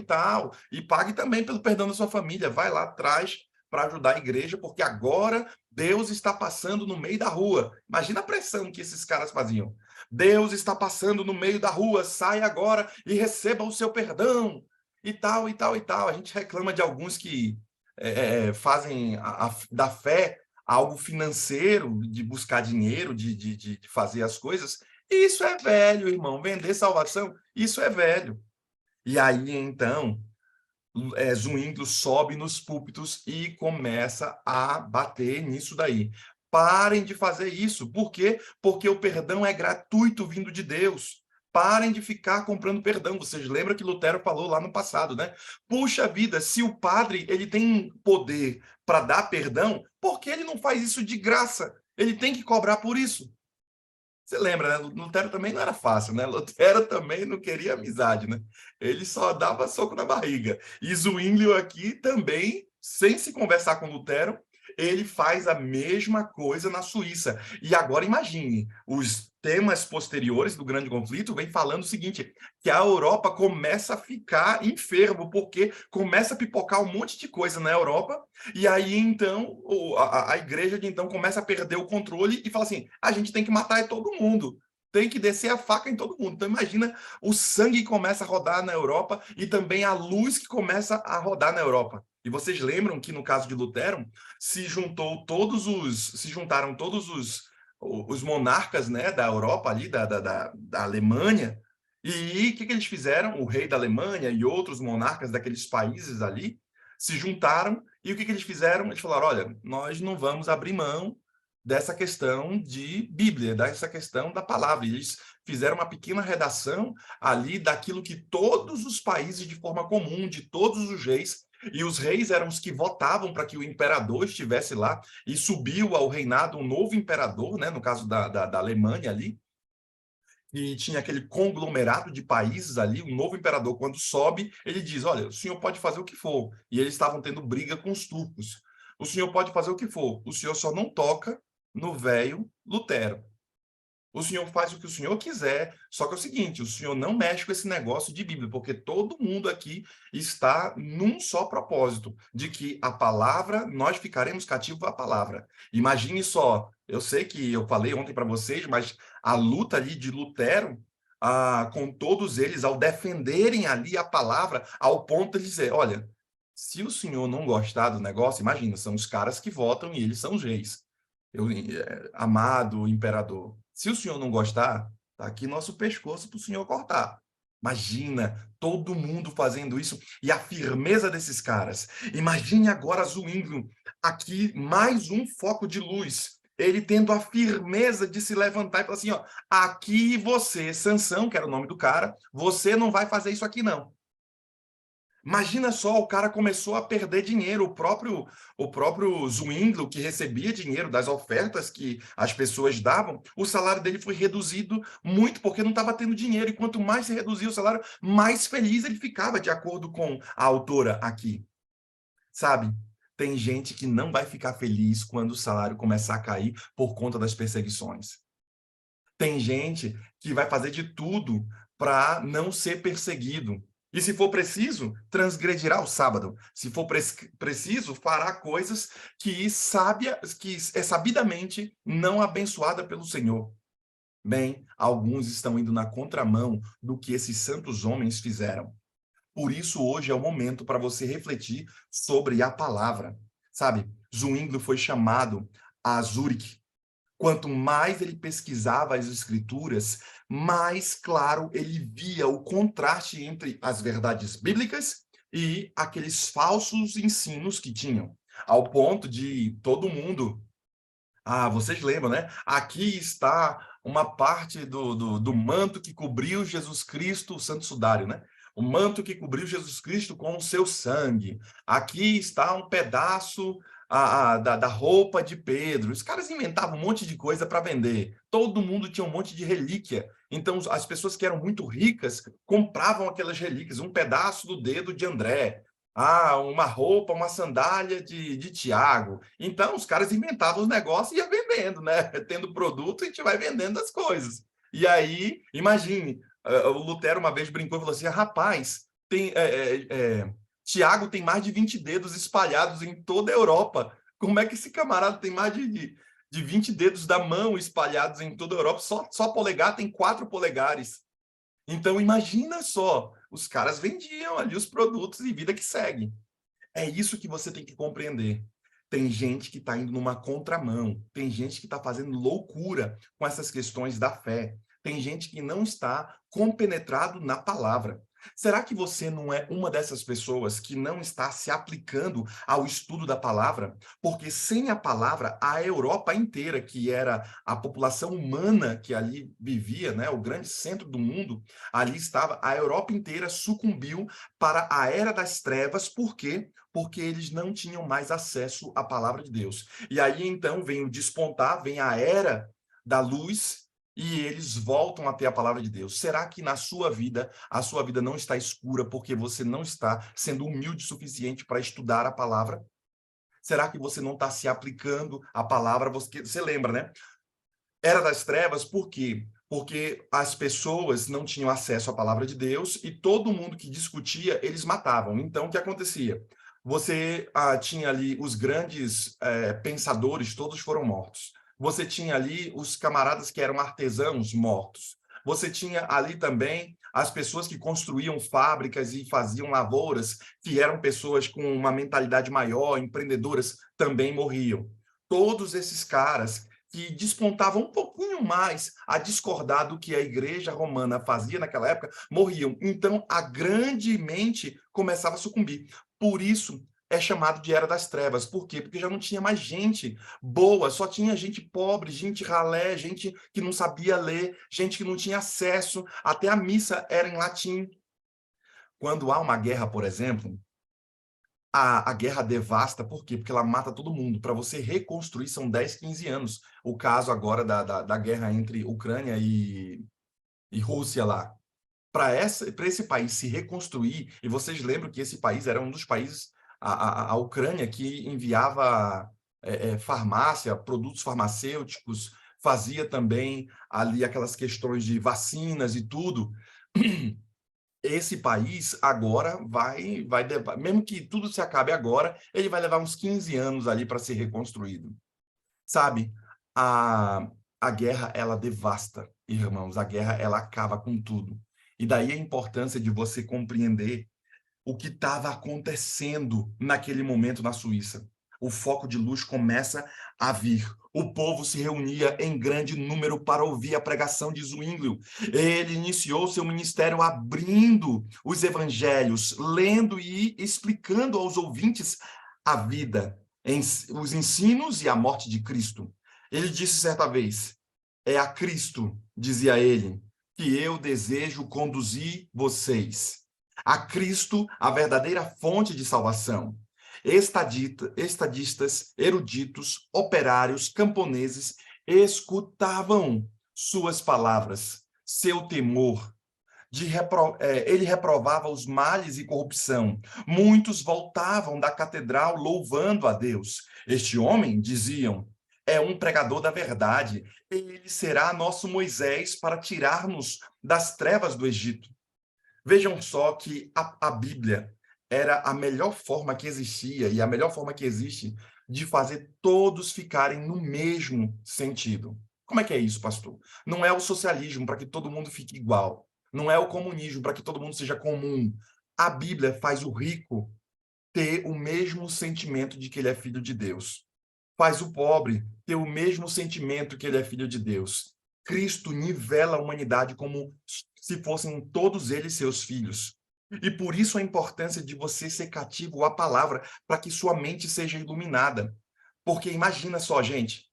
e pague também pelo perdão da sua família. Vai lá atrás para ajudar a igreja, porque agora Deus está passando no meio da rua. Imagina a pressão que esses caras faziam. Deus está passando no meio da rua, sai agora e receba o seu perdão. E tal, e tal, e tal. A gente reclama de alguns que fazem da fé algo financeiro, de buscar dinheiro, de fazer as coisas. Isso é velho, irmão. Vender salvação, isso é velho. E aí, então, Zwinglio sobe nos púlpitos e começa a bater nisso daí. Parem de fazer isso. Por quê? Porque o perdão é gratuito vindo de Deus. Parem de ficar comprando perdão. Vocês lembram que Lutero falou lá no passado, né? Puxa vida, se o padre ele tem poder para dar perdão, por que ele não faz isso de graça? Ele tem que cobrar por isso. Você lembra, né? Lutero também não era fácil, né? Lutero também não queria amizade, né? Ele só dava soco na barriga. E Zwinglio aqui também, sem se conversar com Lutero, ele faz a mesma coisa na Suíça. E agora imagine, os temas posteriores do Grande Conflito vem falando o seguinte, que a Europa começa a ficar enfermo, porque começa a pipocar um monte de coisa na Europa, e aí então a igreja de então começa a perder o controle e fala assim, a gente tem que matar todo mundo, tem que descer a faca em todo mundo. Então imagina o sangue que começa a rodar na Europa e também a luz que começa a rodar na Europa. E vocês lembram que no caso de Lutero, se juntaram todos os monarcas, né, da Europa ali, da Alemanha, e o que eles fizeram? O rei da Alemanha e outros monarcas daqueles países ali se juntaram e o que eles fizeram? Eles falaram, olha, nós não vamos abrir mão dessa questão de Bíblia, dessa questão da palavra. E eles fizeram uma pequena redação ali daquilo que todos os países, de forma comum, de todos os reis, e os reis eram os que votavam para que o imperador estivesse lá, e subiu ao reinado um novo imperador, né, no caso da Alemanha ali, e tinha aquele conglomerado de países ali, um novo imperador, quando sobe, ele diz, olha, o senhor pode fazer o que for. E eles estavam tendo briga com os turcos. O senhor pode fazer o que for, o senhor só não toca no velho Lutero. O senhor faz o que o senhor quiser, só que é o seguinte, o senhor não mexe com esse negócio de Bíblia, porque todo mundo aqui está num só propósito, de que a palavra, nós ficaremos cativos à palavra. Imagine só, eu sei que eu falei ontem para vocês, mas a luta ali de Lutero, com todos eles, ao defenderem ali a palavra, ao ponto de dizer, olha, se o senhor não gostar do negócio, imagina, são os caras que votam e eles são os reis. Amado imperador, se o senhor não gostar, tá aqui nosso pescoço para o senhor cortar. Imagina todo mundo fazendo isso e a firmeza desses caras. Imagine agora Zwinglio, aqui mais um foco de luz. Ele tendo a firmeza de se levantar e falar assim, ó, aqui você, Sansão, que era o nome do cara, você não vai fazer isso aqui não. Imagina só, o cara começou a perder dinheiro, o próprio Zwinglio, que recebia dinheiro das ofertas que as pessoas davam, o salário dele foi reduzido muito, porque não estava tendo dinheiro, e quanto mais se reduzia o salário, mais feliz ele ficava, de acordo com a autora aqui. Sabe, tem gente que não vai ficar feliz quando o salário começar a cair por conta das perseguições. Tem gente que vai fazer de tudo para não ser perseguido. E se for preciso, transgredirá o sábado. Se for preciso, fará coisas que é sabidamente não abençoada pelo Senhor. Bem, alguns estão indo na contramão do que esses santos homens fizeram. Por isso, hoje é o momento para você refletir sobre a palavra. Sabe, Zwinglio foi chamado a Zurique. Quanto mais ele pesquisava as escrituras, mais claro ele via o contraste entre as verdades bíblicas e aqueles falsos ensinos que tinham, ao ponto de todo mundo... vocês lembram, né? Aqui está uma parte do manto que cobriu Jesus Cristo, o Santo Sudário, né? O manto que cobriu Jesus Cristo com o seu sangue. Aqui está um pedaço da roupa de Pedro. Os caras inventavam um monte de coisa para vender. Todo mundo tinha um monte de relíquia. Então, as pessoas que eram muito ricas compravam aquelas relíquias. Um pedaço do dedo de André. Uma roupa, uma sandália de Tiago. Então, os caras inventavam os negócios e iam vendendo, né? Tendo produto, a gente vai vendendo as coisas. E aí, imagine, o Lutero uma vez brincou e falou assim, rapaz, Tiago tem mais de 20 dedos espalhados em toda a Europa. Como é que esse camarada tem mais de 20 dedos da mão espalhados em toda a Europa? Só polegar tem 4 polegares. Então, imagina só, os caras vendiam ali os produtos e vida que segue. É isso que você tem que compreender. Tem gente que está indo numa contramão, tem gente que está fazendo loucura com essas questões da fé, tem gente que não está compenetrado na palavra. Será que você não é uma dessas pessoas que não está se aplicando ao estudo da palavra? Porque sem a palavra, a Europa inteira, que era a população humana que ali vivia, né, o grande centro do mundo, ali estava, a Europa inteira sucumbiu para a era das trevas. Por quê? Porque eles não tinham mais acesso à palavra de Deus. E aí, então, vem o despontar, vem a era da luz, e eles voltam a ter a palavra de Deus. Será que na sua vida, a sua vida não está escura porque você não está sendo humilde o suficiente para estudar a palavra? Será que você não está se aplicando à palavra? Você lembra, né? Era das trevas, por quê? Porque as pessoas não tinham acesso à palavra de Deus e todo mundo que discutia, eles matavam. Então, o que acontecia? Você tinha ali os grandes pensadores, todos foram mortos. Você tinha ali os camaradas que eram artesãos mortos. Você tinha ali também as pessoas que construíam fábricas e faziam lavouras, que eram pessoas com uma mentalidade maior, empreendedoras, também morriam. Todos esses caras que despontavam um pouquinho mais a discordar do que a igreja romana fazia naquela época, morriam. Então, a grande mente começava a sucumbir. Por isso, é chamado de Era das Trevas. Por quê? Porque já não tinha mais gente boa, só tinha gente pobre, gente ralé, gente que não sabia ler, gente que não tinha acesso, até a missa era em latim. Quando há uma guerra, por exemplo, a guerra devasta, por quê? Porque ela mata todo mundo. Para você reconstruir são 10, 15 anos. O caso agora da guerra entre Ucrânia e Rússia lá. Para esse país se reconstruir, e vocês lembram que esse país era um dos países, a Ucrânia, que enviava farmácia, produtos farmacêuticos, fazia também ali aquelas questões de vacinas e tudo. Esse país agora vai mesmo que tudo se acabe agora, ele vai levar uns 15 anos ali para ser reconstruído. Sabe, a guerra, ela devasta, irmãos, a guerra, ela acaba com tudo. E daí a importância de você compreender o que estava acontecendo naquele momento na Suíça. O foco de luz começa a vir. O povo se reunia em grande número para ouvir a pregação de Zwinglio. Ele iniciou seu ministério abrindo os evangelhos, lendo e explicando aos ouvintes a vida, os ensinos e a morte de Cristo. Ele disse certa vez, é a Cristo, dizia ele, que eu desejo conduzir vocês. A Cristo, a verdadeira fonte de salvação. Estadistas, eruditos, operários, camponeses escutavam suas palavras, seu temor. Ele reprovava os males e corrupção. Muitos voltavam da catedral louvando a Deus. Este homem, diziam, é um pregador da verdade. Ele será nosso Moisés para tirar-nos das trevas do Egito. Vejam só que a Bíblia era a melhor forma que existia e a melhor forma que existe de fazer todos ficarem no mesmo sentido. Como é que é isso, pastor? Não é o socialismo para que todo mundo fique igual. Não é o comunismo para que todo mundo seja comum. A Bíblia faz o rico ter o mesmo sentimento de que ele é filho de Deus. Faz o pobre ter o mesmo sentimento que ele é filho de Deus. Cristo nivela a humanidade como se fossem todos eles seus filhos. E por isso a importância de você ser cativo à palavra, para que sua mente seja iluminada. Porque imagina só, gente,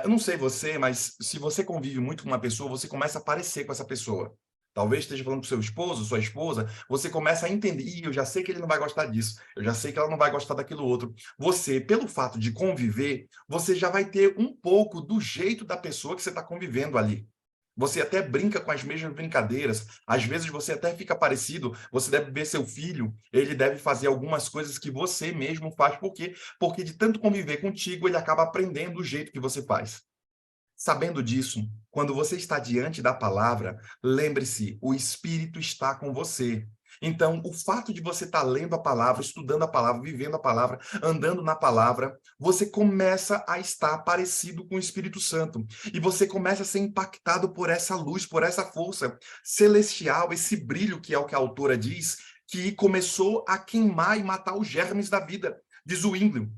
eu não sei você, mas se você convive muito com uma pessoa, você começa a parecer com essa pessoa. Talvez esteja falando com seu esposo, sua esposa, você começa a entender, eu já sei que ele não vai gostar disso, eu já sei que ela não vai gostar daquilo outro. Você, pelo fato de conviver, você já vai ter um pouco do jeito da pessoa que você está convivendo ali. Você até brinca com as mesmas brincadeiras, às vezes você até fica parecido, você deve ver seu filho, ele deve fazer algumas coisas que você mesmo faz. Por quê? Porque de tanto conviver contigo, ele acaba aprendendo o jeito que você faz. Sabendo disso, quando você está diante da palavra, lembre-se, o Espírito está com você. Então, o fato de você estar lendo a palavra, estudando a palavra, vivendo a palavra, andando na palavra, você começa a estar parecido com o Espírito Santo. E você começa a ser impactado por essa luz, por essa força celestial, esse brilho que é o que a autora diz, que começou a queimar e matar os germes da vida, diz Zwingli.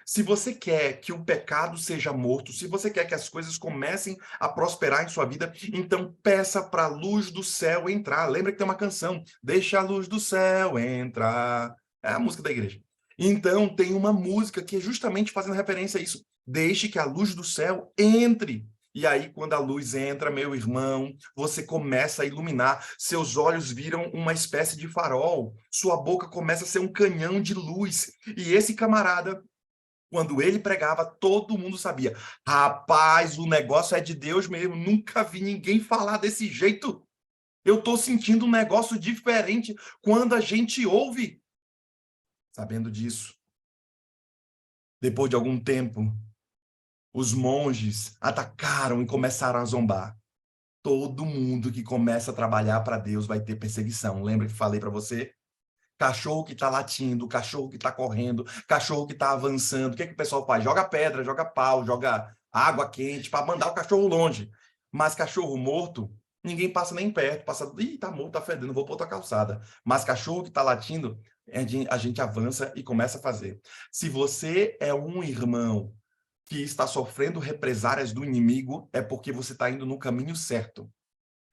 Se você quer que o pecado seja morto, se você quer que as coisas comecem a prosperar em sua vida, então peça para a luz do céu entrar. Lembra que tem uma canção, Deixa a luz do céu entrar. É a música da igreja. Então tem uma música que é justamente fazendo referência a isso. Deixe que a luz do céu entre. E aí, quando a luz entra, meu irmão, você começa a iluminar, seus olhos viram uma espécie de farol, sua boca começa a ser um canhão de luz. E esse camarada, quando ele pregava, todo mundo sabia. Rapaz, o negócio é de Deus mesmo. Nunca vi ninguém falar desse jeito. Eu estou sentindo um negócio diferente quando a gente ouve. Sabendo disso, depois de algum tempo, os monges atacaram e começaram a zombar. Todo mundo que começa a trabalhar para Deus vai ter perseguição. Lembra que falei para você? Cachorro que está latindo, cachorro que está correndo, cachorro que está avançando. O que o pessoal faz? Joga pedra, joga pau, joga água quente para mandar o cachorro longe. Mas cachorro morto, ninguém passa nem perto. Passa, ih, tá morto, tá fedendo, vou para outra calçada. Mas cachorro que está latindo, a gente avança e começa a fazer. Se você é um irmão que está sofrendo represárias do inimigo, é porque você está indo no caminho certo.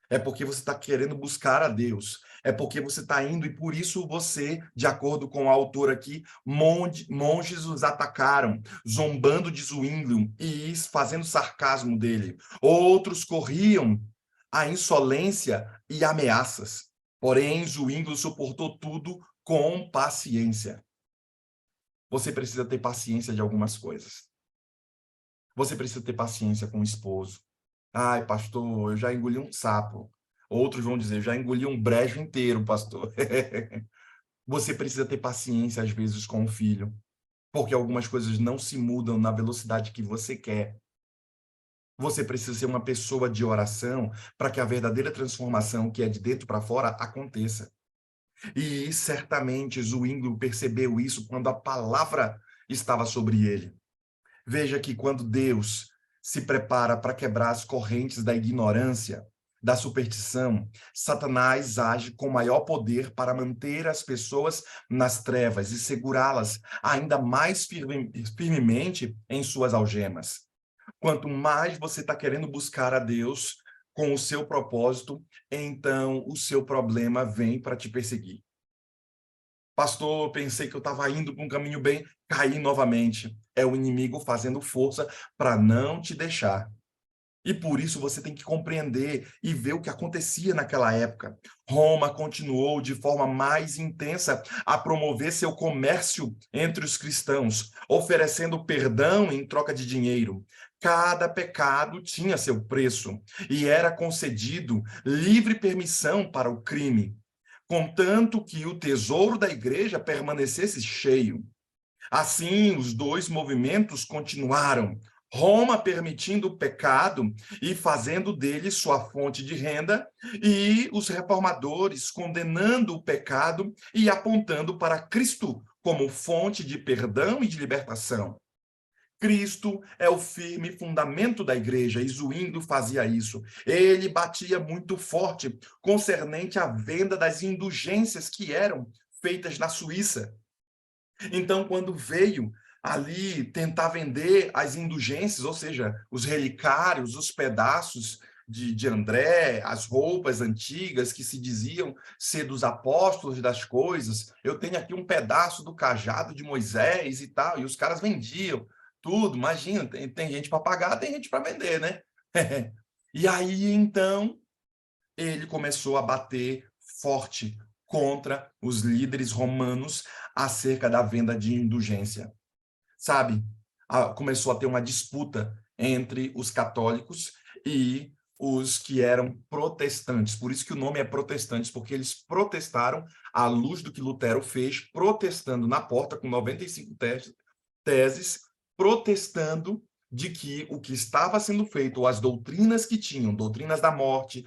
É porque você está querendo buscar a Deus. É porque você está indo, e por isso você, de acordo com o autor aqui, monges os atacaram, zombando de Zwingli e fazendo sarcasmo dele. Outros corriam a insolência e ameaças. Porém, Zwingli suportou tudo com paciência. Você precisa ter paciência de algumas coisas. Você precisa ter paciência com o esposo. Ai, pastor, eu já engoli um sapo. Outros vão dizer, já engoli um brejo inteiro, pastor. Você precisa ter paciência, às vezes, com o filho, porque algumas coisas não se mudam na velocidade que você quer. Você precisa ser uma pessoa de oração para que a verdadeira transformação, que é de dentro para fora, aconteça. E certamente Zwingli percebeu isso quando a palavra estava sobre ele. Veja que quando Deus se prepara para quebrar as correntes da ignorância, da superstição, Satanás age com maior poder para manter as pessoas nas trevas e segurá-las ainda mais firmemente em suas algemas. Quanto mais você está querendo buscar a Deus com o seu propósito, então o seu problema vem para te perseguir. Pastor, pensei que eu estava indo para um caminho bem, caí novamente. É o inimigo fazendo força para não te deixar. E por isso você tem que compreender e ver o que acontecia naquela época. Roma continuou de forma mais intensa a promover seu comércio entre os cristãos, oferecendo perdão em troca de dinheiro. Cada pecado tinha seu preço e era concedido livre permissão para o crime, contanto que o tesouro da igreja permanecesse cheio. Assim, os dois movimentos continuaram, Roma permitindo o pecado e fazendo dele sua fonte de renda, e os reformadores condenando o pecado e apontando para Cristo como fonte de perdão e de libertação. Cristo é o firme fundamento da igreja, e Zwingli fazia isso. Ele batia muito forte concernente à venda das indulgências que eram feitas na Suíça. Então, quando veio ali tentar vender as indulgências, ou seja, os relicários, os pedaços de André, as roupas antigas que se diziam ser dos apóstolos das coisas, eu tenho aqui um pedaço do cajado de Moisés e tal, e os caras vendiam tudo, imagina, tem gente para pagar, tem gente para vender, né? E aí, então, ele começou a bater forte contra os líderes romanos acerca da venda de indulgência. Sabe? Começou a ter uma disputa entre os católicos e os que eram protestantes. Por isso que o nome é protestantes, porque eles protestaram à luz do que Lutero fez, protestando na porta com 95 teses, protestando de que o que estava sendo feito, ou as doutrinas que tinham, doutrinas da morte,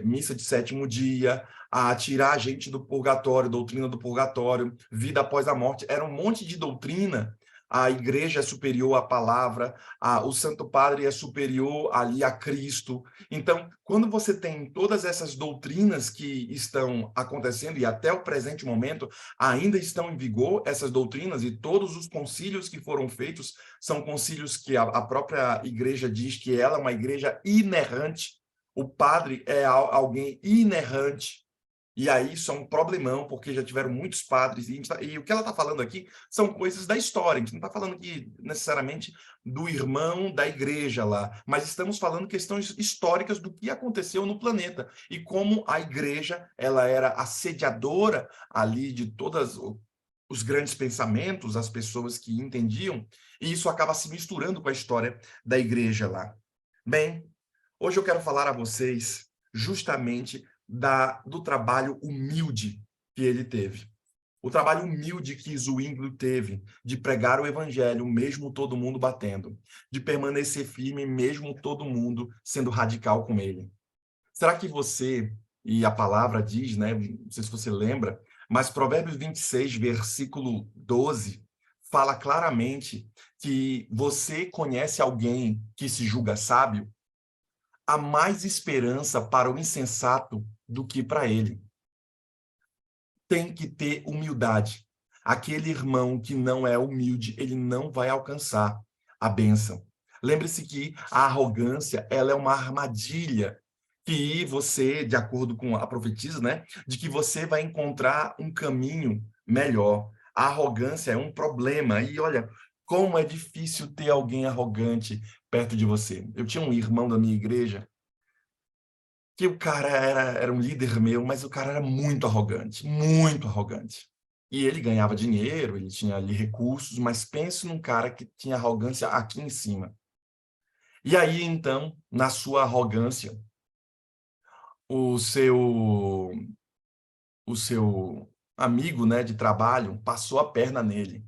missa de sétimo dia, a tirar a gente do purgatório, doutrina do purgatório, vida após a morte. Era um monte de doutrina. A igreja é superior à palavra, o Santo Padre é superior ali a Cristo. Então, quando você tem todas essas doutrinas que estão acontecendo e até o presente momento ainda estão em vigor, essas doutrinas, e todos os concílios que foram feitos são concílios que a própria igreja diz que ela é uma igreja inerrante, o padre é alguém inerrante. E aí isso é um problemão, porque já tiveram muitos padres, e o que ela está falando aqui são coisas da história, a gente não está falando aqui necessariamente do irmão da igreja lá, mas estamos falando questões históricas do que aconteceu no planeta, e como a igreja ela era assediadora ali de todos os grandes pensamentos, as pessoas que entendiam, e isso acaba se misturando com a história da igreja lá. Bem, hoje eu quero falar a vocês justamente do trabalho humilde que ele teve. O trabalho humilde que Zwinglio teve de pregar o evangelho, mesmo todo mundo batendo, de permanecer firme, mesmo todo mundo sendo radical com ele. Será que você, e a palavra diz, né, não sei se você lembra, mas Provérbios 26, versículo 12, fala claramente que você conhece alguém que se julga sábio? Há mais esperança para o insensato do que para ele. Tem que ter humildade. Aquele irmão que não é humilde, ele não vai alcançar a bênção. Lembre-se que a arrogância, ela é uma armadilha que você, de acordo com a profetisa, né, de que você vai encontrar um caminho melhor. A arrogância é um problema. E olha, como é difícil ter alguém arrogante perto de você. Eu tinha um irmão da minha igreja que o cara era um líder meu, mas o cara era muito arrogante, muito arrogante. E ele ganhava dinheiro, ele tinha ali recursos, mas pense num cara que tinha arrogância aqui em cima. E aí, então, na sua arrogância, o seu amigo, né, de trabalho passou a perna nele.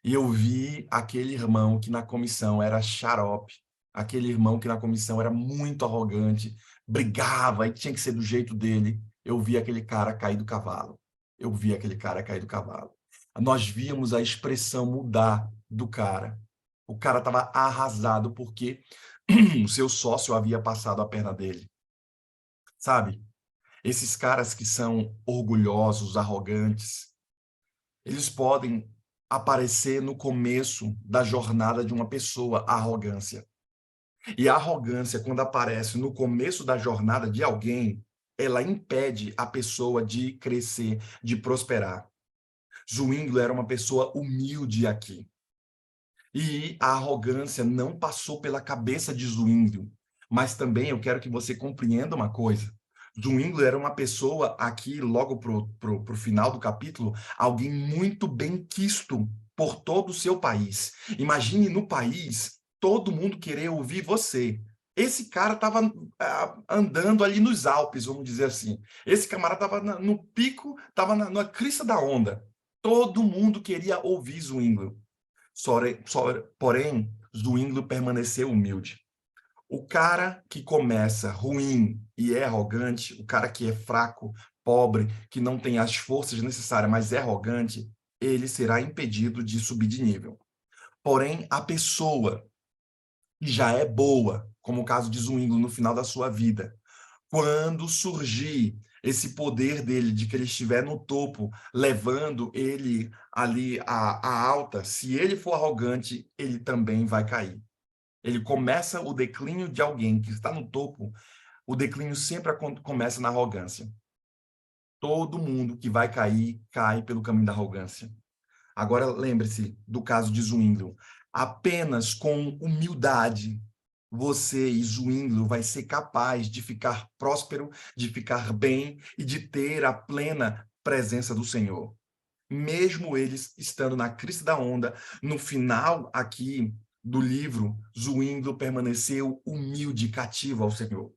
E eu vi aquele irmão que na comissão era xarope, aquele irmão que na comissão era muito arrogante, brigava e tinha que ser do jeito dele. Eu vi aquele cara cair do cavalo. Eu vi aquele cara cair do cavalo. Nós víamos a expressão mudar do cara. O cara estava arrasado porque o seu sócio havia passado a perna dele. Sabe? Esses caras que são orgulhosos, arrogantes, eles podem aparecer no começo da jornada de uma pessoa, a arrogância. E a arrogância, quando aparece no começo da jornada de alguém, ela impede a pessoa de crescer, de prosperar. Zwinglio era uma pessoa humilde aqui. E a arrogância não passou pela cabeça de Zwinglio. Mas também eu quero que você compreenda uma coisa. Zwinglio era uma pessoa aqui, logo pro final do capítulo, alguém muito bem quisto por todo o seu país. Imagine no país, todo mundo querer ouvir você. Esse cara estava andando ali nos Alpes, vamos dizer assim. Esse camarada estava no pico, estava na crista da onda. Todo mundo queria ouvir Zwinglio. Porém, Zwinglio permaneceu humilde. O cara que começa ruim e é arrogante, o cara que é fraco, pobre, que não tem as forças necessárias, mas é arrogante, ele será impedido de subir de nível. Porém, a pessoa que já é boa, como o caso de Zwinglio no final da sua vida, quando surgir esse poder dele, de que ele estiver no topo, levando ele ali a alta, se ele for arrogante, ele também vai cair. Ele começa o declínio de alguém que está no topo, o declínio sempre começa na arrogância. Todo mundo que vai cair, cai pelo caminho da arrogância. Agora, lembre-se do caso de Zwinglio. Apenas com humildade, você e Zwinglio vai ser capaz de ficar próspero, de ficar bem e de ter a plena presença do Senhor. Mesmo eles estando na crista da onda, no final aqui do livro, Zwinglio permaneceu humilde e cativo ao Senhor.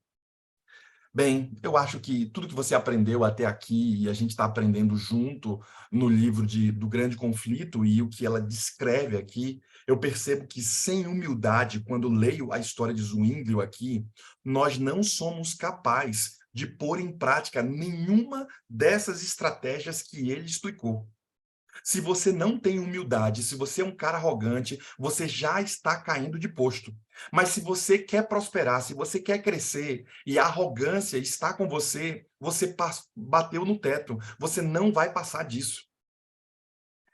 Bem, eu acho que tudo que você aprendeu até aqui, e a gente está aprendendo junto no livro do Grande Conflito, e o que ela descreve aqui, eu percebo que sem humildade, quando leio a história de Zwinglio aqui, nós não somos capazes de pôr em prática nenhuma dessas estratégias que ele explicou. Se você não tem humildade, se você é um cara arrogante, você já está caindo de posto. Mas se você quer prosperar, se você quer crescer e a arrogância está com você, você bateu no teto. Você não vai passar disso.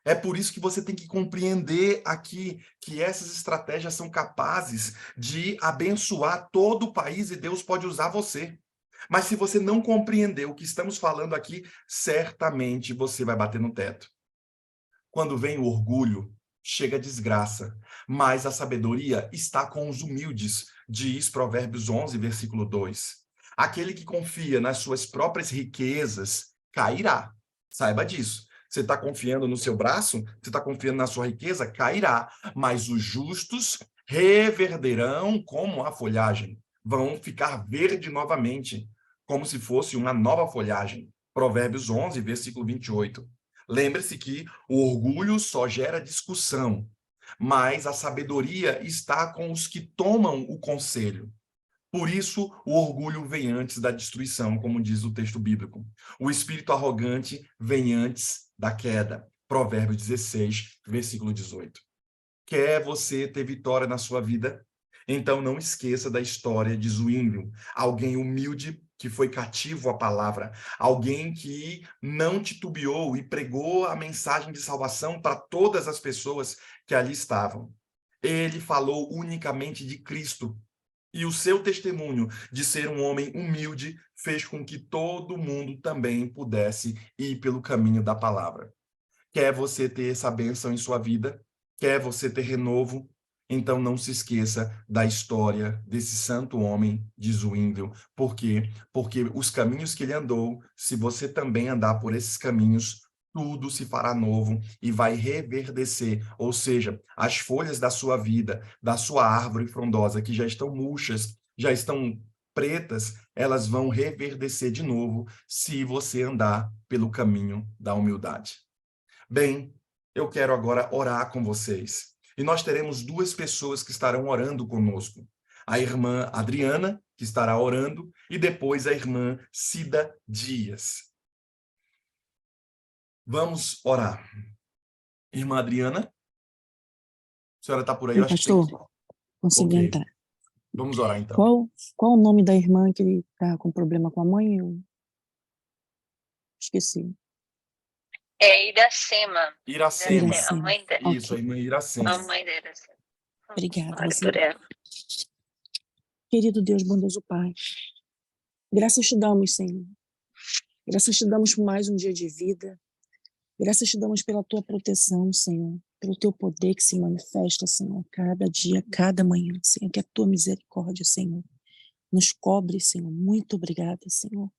É por isso que você tem que compreender aqui que essas estratégias são capazes de abençoar todo o país e Deus pode usar você. Mas se você não compreender o que estamos falando aqui, certamente você vai bater no teto. Quando vem o orgulho, chega a desgraça, mas a sabedoria está com os humildes, diz Provérbios 11, versículo 2. Aquele que confia nas suas próprias riquezas cairá. Saiba disso. Você está confiando no seu braço? Você está confiando na sua riqueza? Cairá. Mas os justos reverderão como a folhagem. Vão ficar verde novamente, como se fosse uma nova folhagem. Provérbios 11, versículo 28. Lembre-se que o orgulho só gera discussão, mas a sabedoria está com os que tomam o conselho. Por isso, o orgulho vem antes da destruição, como diz o texto bíblico. O espírito arrogante vem antes da queda. Provérbios 16, versículo 18. Quer você ter vitória na sua vida? Então não esqueça da história de Zwinglio, alguém humilde que foi cativo à palavra, alguém que não titubeou e pregou a mensagem de salvação para todas as pessoas que ali estavam. Ele falou unicamente de Cristo, e o seu testemunho de ser um homem humilde fez com que todo mundo também pudesse ir pelo caminho da palavra. Quer você ter essa bênção em sua vida? Quer você ter renovo? Então não se esqueça da história desse santo homem de Zwinglio. Por quê? Porque os caminhos que ele andou, se você também andar por esses caminhos, tudo se fará novo e vai reverdecer. Ou seja, as folhas da sua vida, da sua árvore frondosa, que já estão murchas, já estão pretas, elas vão reverdecer de novo se você andar pelo caminho da humildade. Bem, eu quero agora orar com vocês. E nós teremos duas pessoas que estarão orando conosco. A irmã Adriana, que estará orando, e depois a irmã Cida Dias. Vamos orar. Irmã Adriana? A senhora está por aí? Eu Oi, acho que tem que... pastor, consegui Ok. entrar. Vamos orar, então. Qual o nome da irmã que ele tá com problema com a mãe? Eu esqueci. É Iracema. Iracema. A mãe dela. Isso, a irmã Iracema. A mãe da Iracema. Obrigada, Ore Senhor. por ela. Querido Deus, bondoso Pai, graças te damos, Senhor. Graças te damos por mais um dia de vida. Graças te damos pela tua proteção, Senhor. Pelo teu poder que se manifesta, Senhor, cada dia, cada manhã, Senhor. Que a tua misericórdia, Senhor, nos cobre, Senhor. Muito obrigada, Senhor.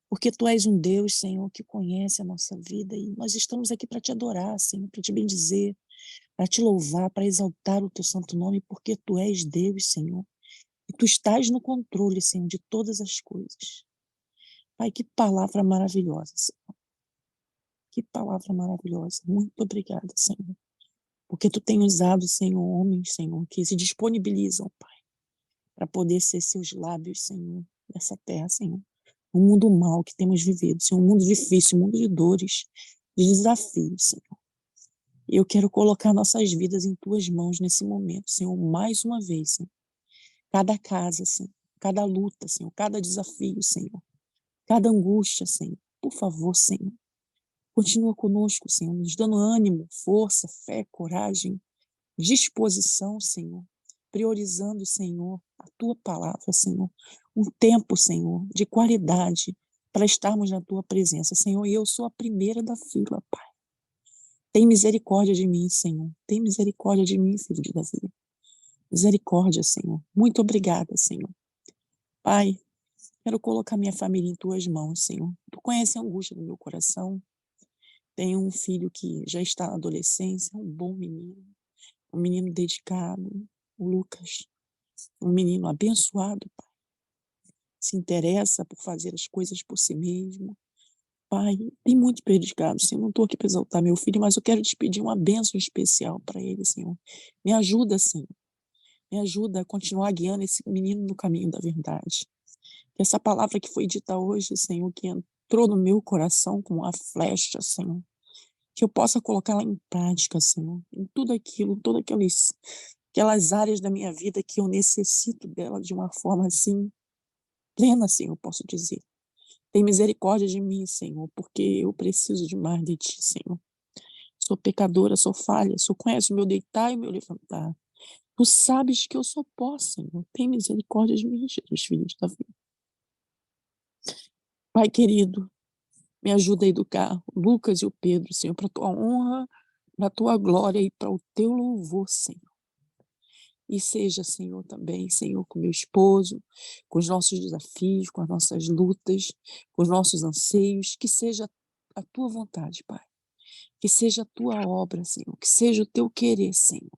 Porque tu és um Deus, Senhor, que conhece a nossa vida e nós estamos aqui para te adorar, Senhor, para te bendizer, para te louvar, para exaltar o teu santo nome, porque tu és Deus, Senhor. E tu estás no controle, Senhor, de todas as coisas. Pai, que palavra maravilhosa, Senhor. Que palavra maravilhosa. Muito obrigada, Senhor. Porque tu tem usado, Senhor, homens, Senhor, que se disponibilizam, Pai, para poder ser seus lábios, Senhor, nessa terra, Senhor. Um mundo mau que temos vivido, Senhor, um mundo difícil, um mundo de dores, de desafios, Senhor. E eu quero colocar nossas vidas em tuas mãos nesse momento, Senhor, mais uma vez, Senhor. Cada casa, Senhor, cada luta, Senhor, cada desafio, Senhor, cada angústia, Senhor. Por favor, Senhor, continua conosco, Senhor, nos dando ânimo, força, fé, coragem, disposição, Senhor, priorizando, Senhor, a tua palavra, Senhor, um tempo, Senhor, de qualidade para estarmos na tua presença, Senhor, e eu sou a primeira da fila, Pai. Tem misericórdia de mim, Senhor, tem misericórdia de mim, filho de Davi. Misericórdia, Senhor. Muito obrigada, Senhor. Pai, quero colocar minha família em tuas mãos, Senhor. Tu conhece a angústia do meu coração. Tenho um filho que já está na adolescência, um bom menino, um menino dedicado, o Lucas, um menino abençoado, Pai. se interessa por fazer as coisas por si mesmo. Pai, tem muito prejudicado, Senhor. Não estou aqui para exaltar meu filho, mas eu quero te pedir uma bênção especial para ele, Senhor. Me ajuda, Senhor. Me ajuda a continuar guiando esse menino no caminho da verdade. Que essa palavra que foi dita hoje, Senhor, que entrou no meu coração como uma flecha, Senhor, que eu possa colocá-la em prática, Senhor, em tudo aquilo, todas aquelas áreas da minha vida que eu necessito dela de uma forma assim plena, Senhor, posso dizer. Tem misericórdia de mim, Senhor, porque eu preciso de mais de Ti, Senhor. Sou pecadora, sou falha, só conhece o meu deitar e o meu levantar. Tu sabes que eu sou pó, Senhor. Tem misericórdia de mim, Jesus, filho de Davi. Pai querido, me ajuda a educar o Lucas e o Pedro, Senhor, para a Tua honra, para a Tua glória e para o Teu louvor, Senhor. E seja, Senhor, também, Senhor, com meu esposo, com os nossos desafios, com as nossas lutas, com os nossos anseios, que seja a Tua vontade, Pai. Que seja a Tua obra, Senhor, que seja o Teu querer, Senhor.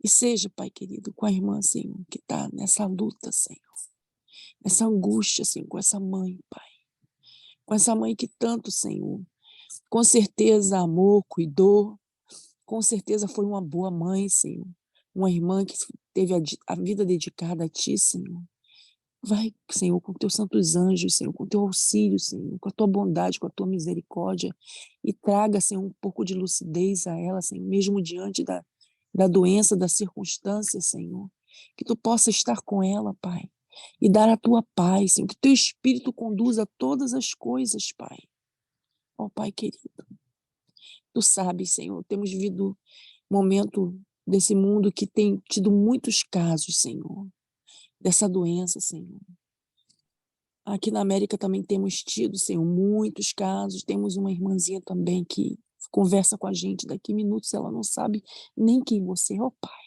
E seja, Pai querido, com a irmã, Senhor, que está nessa luta, Senhor, nessa angústia, Senhor, com essa mãe, Pai. Com essa mãe que tanto, Senhor, com certeza amou, cuidou, com certeza foi uma boa mãe, Senhor. Uma irmã que teve a vida dedicada a Ti, Senhor. Vai, Senhor, com Teus santos anjos, Senhor, com Teu auxílio, Senhor, com a Tua bondade, com a Tua misericórdia, e traga, Senhor, um pouco de lucidez a ela, Senhor, mesmo diante da doença, da circunstância, Senhor. Que Tu possa estar com ela, Pai, e dar a Tua paz, Senhor, que Teu Espírito conduza todas as coisas, Pai. Ó Pai querido, Tu sabes, Senhor, temos vivido momento desse mundo que tem tido muitos casos, Senhor, dessa doença, Senhor. Aqui na América também temos tido, Senhor, muitos casos. Temos uma irmãzinha também que conversa com a gente daqui a minutos, ela não sabe nem quem você é, ó Pai.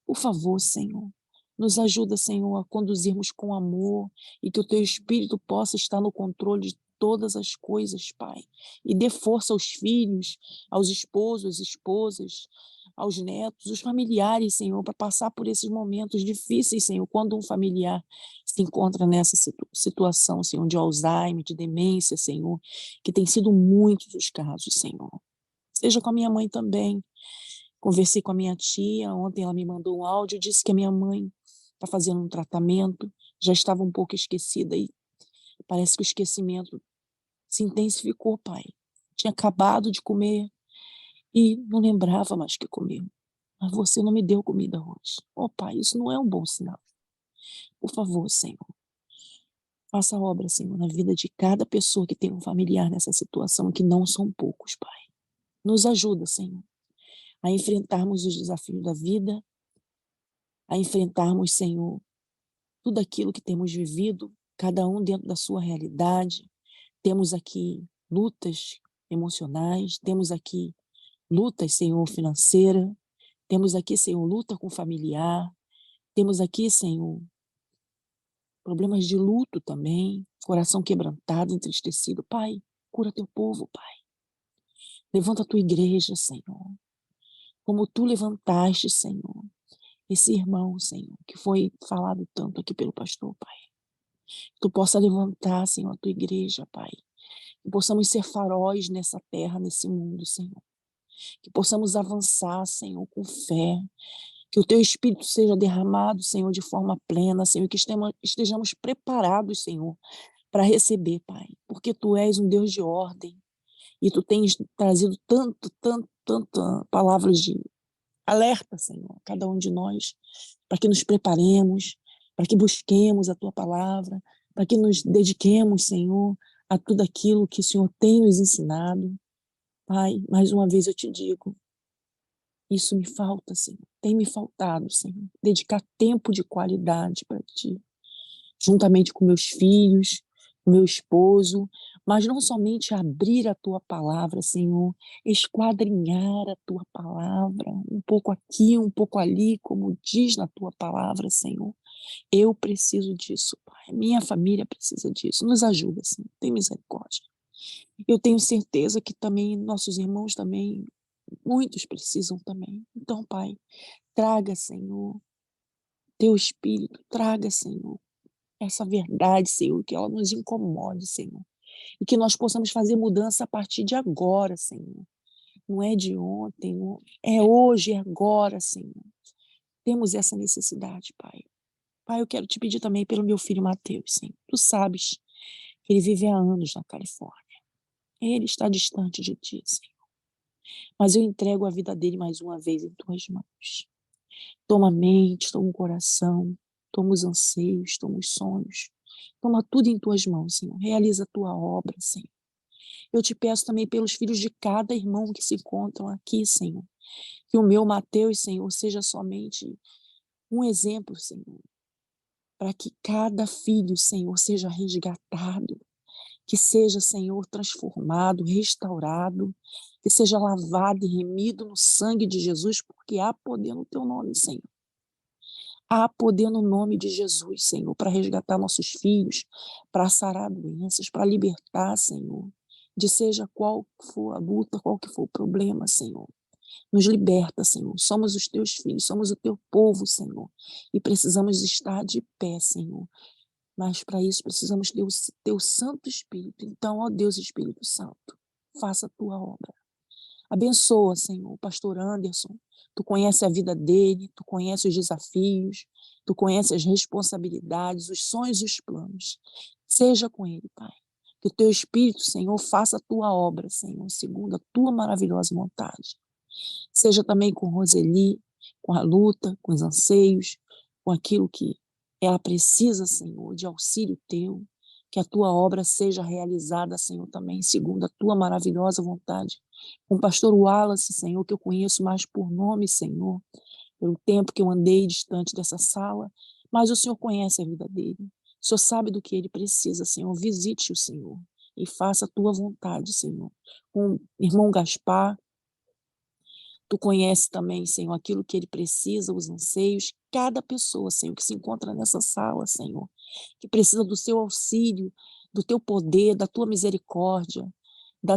Por favor, Senhor, nos ajuda, Senhor, a conduzirmos com amor e que o Teu Espírito possa estar no controle de todas as coisas, Pai. E dê força aos filhos, aos esposos, às esposas, aos netos, os familiares, Senhor, para passar por esses momentos difíceis, Senhor, quando um familiar se encontra nessa situação, Senhor, de Alzheimer, de demência, Senhor, que tem sido muitos os casos, Senhor. Seja com a minha mãe também. Conversei com a minha tia, ontem ela me mandou um áudio, disse que a minha mãe está fazendo um tratamento, já estava um pouco esquecida e parece que o esquecimento se intensificou, Pai. Tinha acabado de comer e não lembrava mais que comer. Mas você não me deu comida hoje. Oh, Pai, isso não é um bom sinal. Por favor, Senhor, faça a obra, Senhor, na vida de cada pessoa que tem um familiar nessa situação, que não são poucos, Pai. Nos ajuda, Senhor, a enfrentarmos os desafios da vida, a enfrentarmos, Senhor, tudo aquilo que temos vivido, cada um dentro da sua realidade. Temos aqui lutas emocionais, temos aqui lutas, Senhor, financeira, temos aqui, Senhor, luta com familiar, temos aqui, Senhor, problemas de luto também, coração quebrantado, entristecido. Pai, cura Teu povo, Pai. Levanta a Tua igreja, Senhor, como Tu levantaste, Senhor, esse irmão, Senhor, que foi falado tanto aqui pelo pastor, Pai. Que Tu possa levantar, Senhor, a Tua igreja, Pai. Que possamos ser faróis nessa terra, nesse mundo, Senhor. Que possamos avançar, Senhor, com fé. Que o Teu Espírito seja derramado, Senhor, de forma plena, Senhor. Que estejamos preparados, Senhor, para receber, Pai. Porque Tu és um Deus de ordem. E Tu tens trazido tanta palavras de alerta, Senhor, a cada um de nós, para que nos preparemos, para que busquemos a Tua palavra, para que nos dediquemos, Senhor, a tudo aquilo que o Senhor tem nos ensinado. Pai, mais uma vez eu te digo, isso me falta, Senhor, tem me faltado, Senhor, dedicar tempo de qualidade para Ti, juntamente com meus filhos, com meu esposo, mas não somente abrir a Tua palavra, Senhor, esquadrinhar a Tua palavra, um pouco aqui, um pouco ali, como diz na Tua palavra, Senhor. Eu preciso disso, Pai. Minha família precisa disso. Nos ajuda, Senhor. Tem misericórdia. Eu tenho certeza que também nossos irmãos também, muitos precisam também. Então, Pai, traga, Senhor, Teu Espírito, traga, Senhor, essa verdade, Senhor, que ela nos incomode, Senhor. E que nós possamos fazer mudança a partir de agora, Senhor. Não é de ontem, não, é hoje, é agora, Senhor. Temos essa necessidade, Pai. Pai, eu quero te pedir também pelo meu filho Mateus, Senhor. Tu sabes que ele vive há anos na Califórnia. Ele está distante de ti, Senhor. Mas eu entrego a vida dele mais uma vez em tuas mãos. Toma a mente, toma o coração, toma os anseios, toma os sonhos. Toma tudo em tuas mãos, Senhor. Realiza a tua obra, Senhor. Eu te peço também pelos filhos de cada irmão que se encontram aqui, Senhor. Que o meu Mateus, Senhor, seja somente um exemplo, Senhor, para que cada filho, Senhor, seja resgatado, que seja, Senhor, transformado, restaurado, que seja lavado e remido no sangue de Jesus, porque há poder no teu nome, Senhor. Há poder no nome de Jesus, Senhor, para resgatar nossos filhos, para sarar doenças, para libertar, Senhor, de seja qual for a luta, qual que for o problema, Senhor. Nos liberta, Senhor. Somos os teus filhos, somos o teu povo, Senhor. E precisamos estar de pé, Senhor. Mas para isso precisamos ter o teu Santo Espírito. Então, ó Deus Espírito Santo, faça a tua obra. Abençoa, Senhor, o pastor Anderson. Tu conhece a vida dele, tu conhece os desafios, tu conhece as responsabilidades, os sonhos e os planos. Seja com ele, Pai. Que o teu Espírito, Senhor, faça a tua obra, Senhor, segundo a tua maravilhosa vontade. Seja também com Roseli, com a luta, com os anseios, com aquilo que ela precisa, Senhor, de auxílio teu. Que a tua obra seja realizada, Senhor, também, segundo a tua maravilhosa vontade. Com o pastor Wallace, Senhor, que eu conheço mais por nome, Senhor, pelo tempo que eu andei distante dessa sala, mas o Senhor conhece a vida dele. O Senhor sabe do que ele precisa, Senhor. Visite o Senhor e faça a tua vontade, Senhor. Com o irmão Gaspar, tu conhece também, Senhor, aquilo que ele precisa, os anseios, cada pessoa, Senhor, que se encontra nessa sala, Senhor, que precisa do seu auxílio, do teu poder, da tua misericórdia,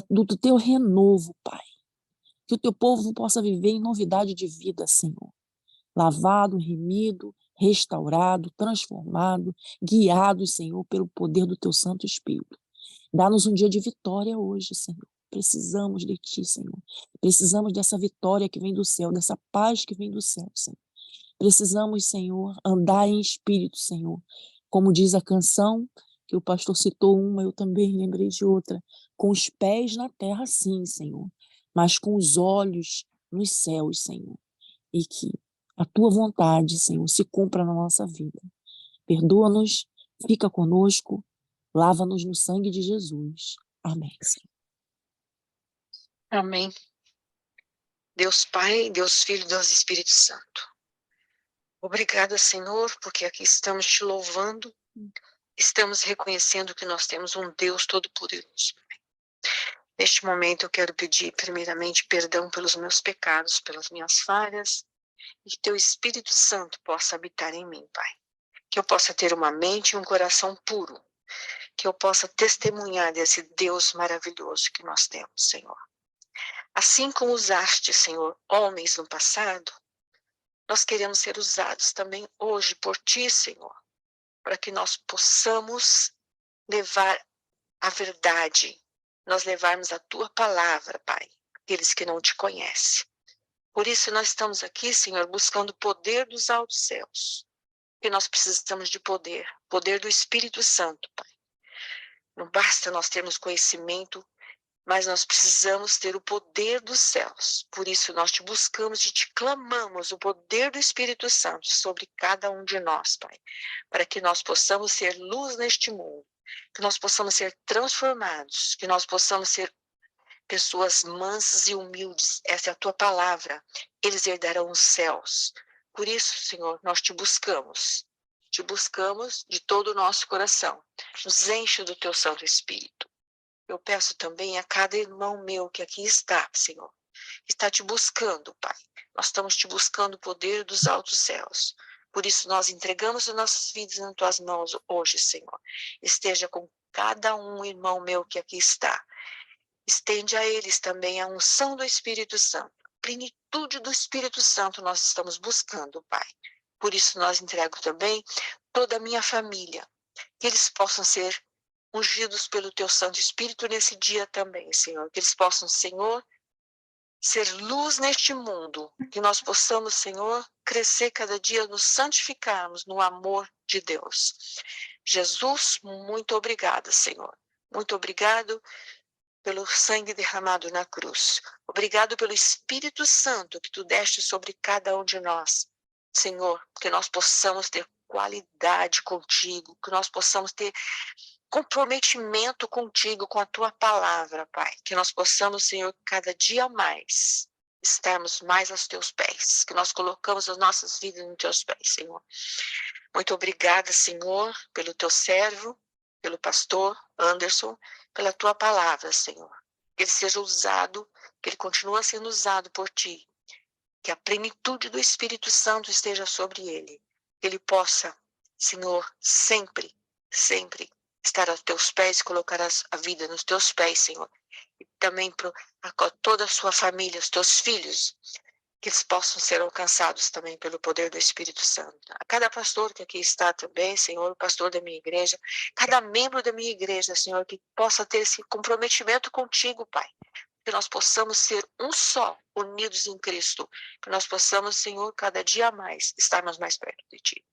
do teu renovo, Pai. Que o teu povo possa viver em novidade de vida, Senhor. Lavado, remido, restaurado, transformado, guiado, Senhor, pelo poder do teu Santo Espírito. Dá-nos um dia de vitória hoje, Senhor. Precisamos de ti, Senhor. Precisamos dessa vitória que vem do céu, dessa paz que vem do céu, Senhor. Precisamos, Senhor, andar em espírito, Senhor. Como diz a canção, que o pastor citou uma, eu também lembrei de outra. Com os pés na terra, sim, Senhor, mas com os olhos nos céus, Senhor. E que a tua vontade, Senhor, se cumpra na nossa vida. Perdoa-nos, fica conosco, lava-nos no sangue de Jesus. Amém, Senhor. Amém. Deus Pai, Deus Filho, Deus Espírito Santo. Obrigada, Senhor, porque aqui estamos te louvando, estamos reconhecendo que nós temos um Deus todo-poderoso. Neste momento eu quero pedir primeiramente perdão pelos meus pecados, pelas minhas falhas, e que teu Espírito Santo possa habitar em mim, Pai. Que eu possa ter uma mente e um coração puro, que eu possa testemunhar desse Deus maravilhoso que nós temos, Senhor. Assim como usaste, Senhor, homens no passado, nós queremos ser usados também hoje por ti, Senhor, para que nós possamos levar a verdade, nós levarmos a tua palavra, Pai, aqueles que não te conhecem. Por isso nós estamos aqui, Senhor, buscando o poder dos altos céus, porque nós precisamos de poder, poder do Espírito Santo, Pai. Não basta nós termos conhecimento, mas nós precisamos ter o poder dos céus. Por isso nós te buscamos e te clamamos o poder do Espírito Santo sobre cada um de nós, Pai, para que nós possamos ser luz neste mundo, que nós possamos ser transformados, que nós possamos ser pessoas mansas e humildes. Essa é a tua palavra. Eles herdarão os céus. Por isso, Senhor, nós te buscamos de todo o nosso coração. Nos enche do teu Santo Espírito. Eu peço também a cada irmão meu que aqui está, Senhor, está te buscando, Pai. Nós estamos te buscando o poder dos altos céus. Por isso nós entregamos as nossas vidas nas tuas mãos hoje, Senhor. Esteja com cada um irmão meu que aqui está. Estende a eles também a unção do Espírito Santo. A plenitude do Espírito Santo nós estamos buscando, Pai. Por isso nós entrego também toda a minha família. que eles possam ser ungidos pelo teu Santo Espírito nesse dia também, Senhor. Que eles possam, Senhor, ser luz neste mundo. Que nós possamos, Senhor, crescer cada dia, nos santificarmos no amor de Deus. Jesus, muito obrigada, Senhor. Muito obrigado pelo sangue derramado na cruz. Obrigado pelo Espírito Santo que tu deste sobre cada um de nós. Senhor, que nós possamos ter qualidade contigo, que nós possamos ter comprometimento contigo, com a tua palavra, Pai. Que nós possamos, Senhor, cada dia mais estarmos mais aos teus pés, que nós colocamos as nossas vidas nos teus pés, Senhor. Muito obrigada, Senhor, pelo teu servo, pelo pastor Anderson, pela tua palavra, Senhor. Que ele seja usado, que ele continue sendo usado por ti. Que a plenitude do Espírito Santo esteja sobre ele. Que ele possa, Senhor, sempre, sempre estar aos teus pés e colocar a vida nos teus pés, Senhor. E também para toda a sua família, os teus filhos, que eles possam ser alcançados também pelo poder do Espírito Santo. A cada pastor que aqui está também, Senhor, o pastor da minha igreja, cada membro da minha igreja, Senhor, que possa ter esse comprometimento contigo, Pai. Que nós possamos ser um só, unidos em Cristo. Que nós possamos, Senhor, cada dia mais estarmos mais perto de Ti.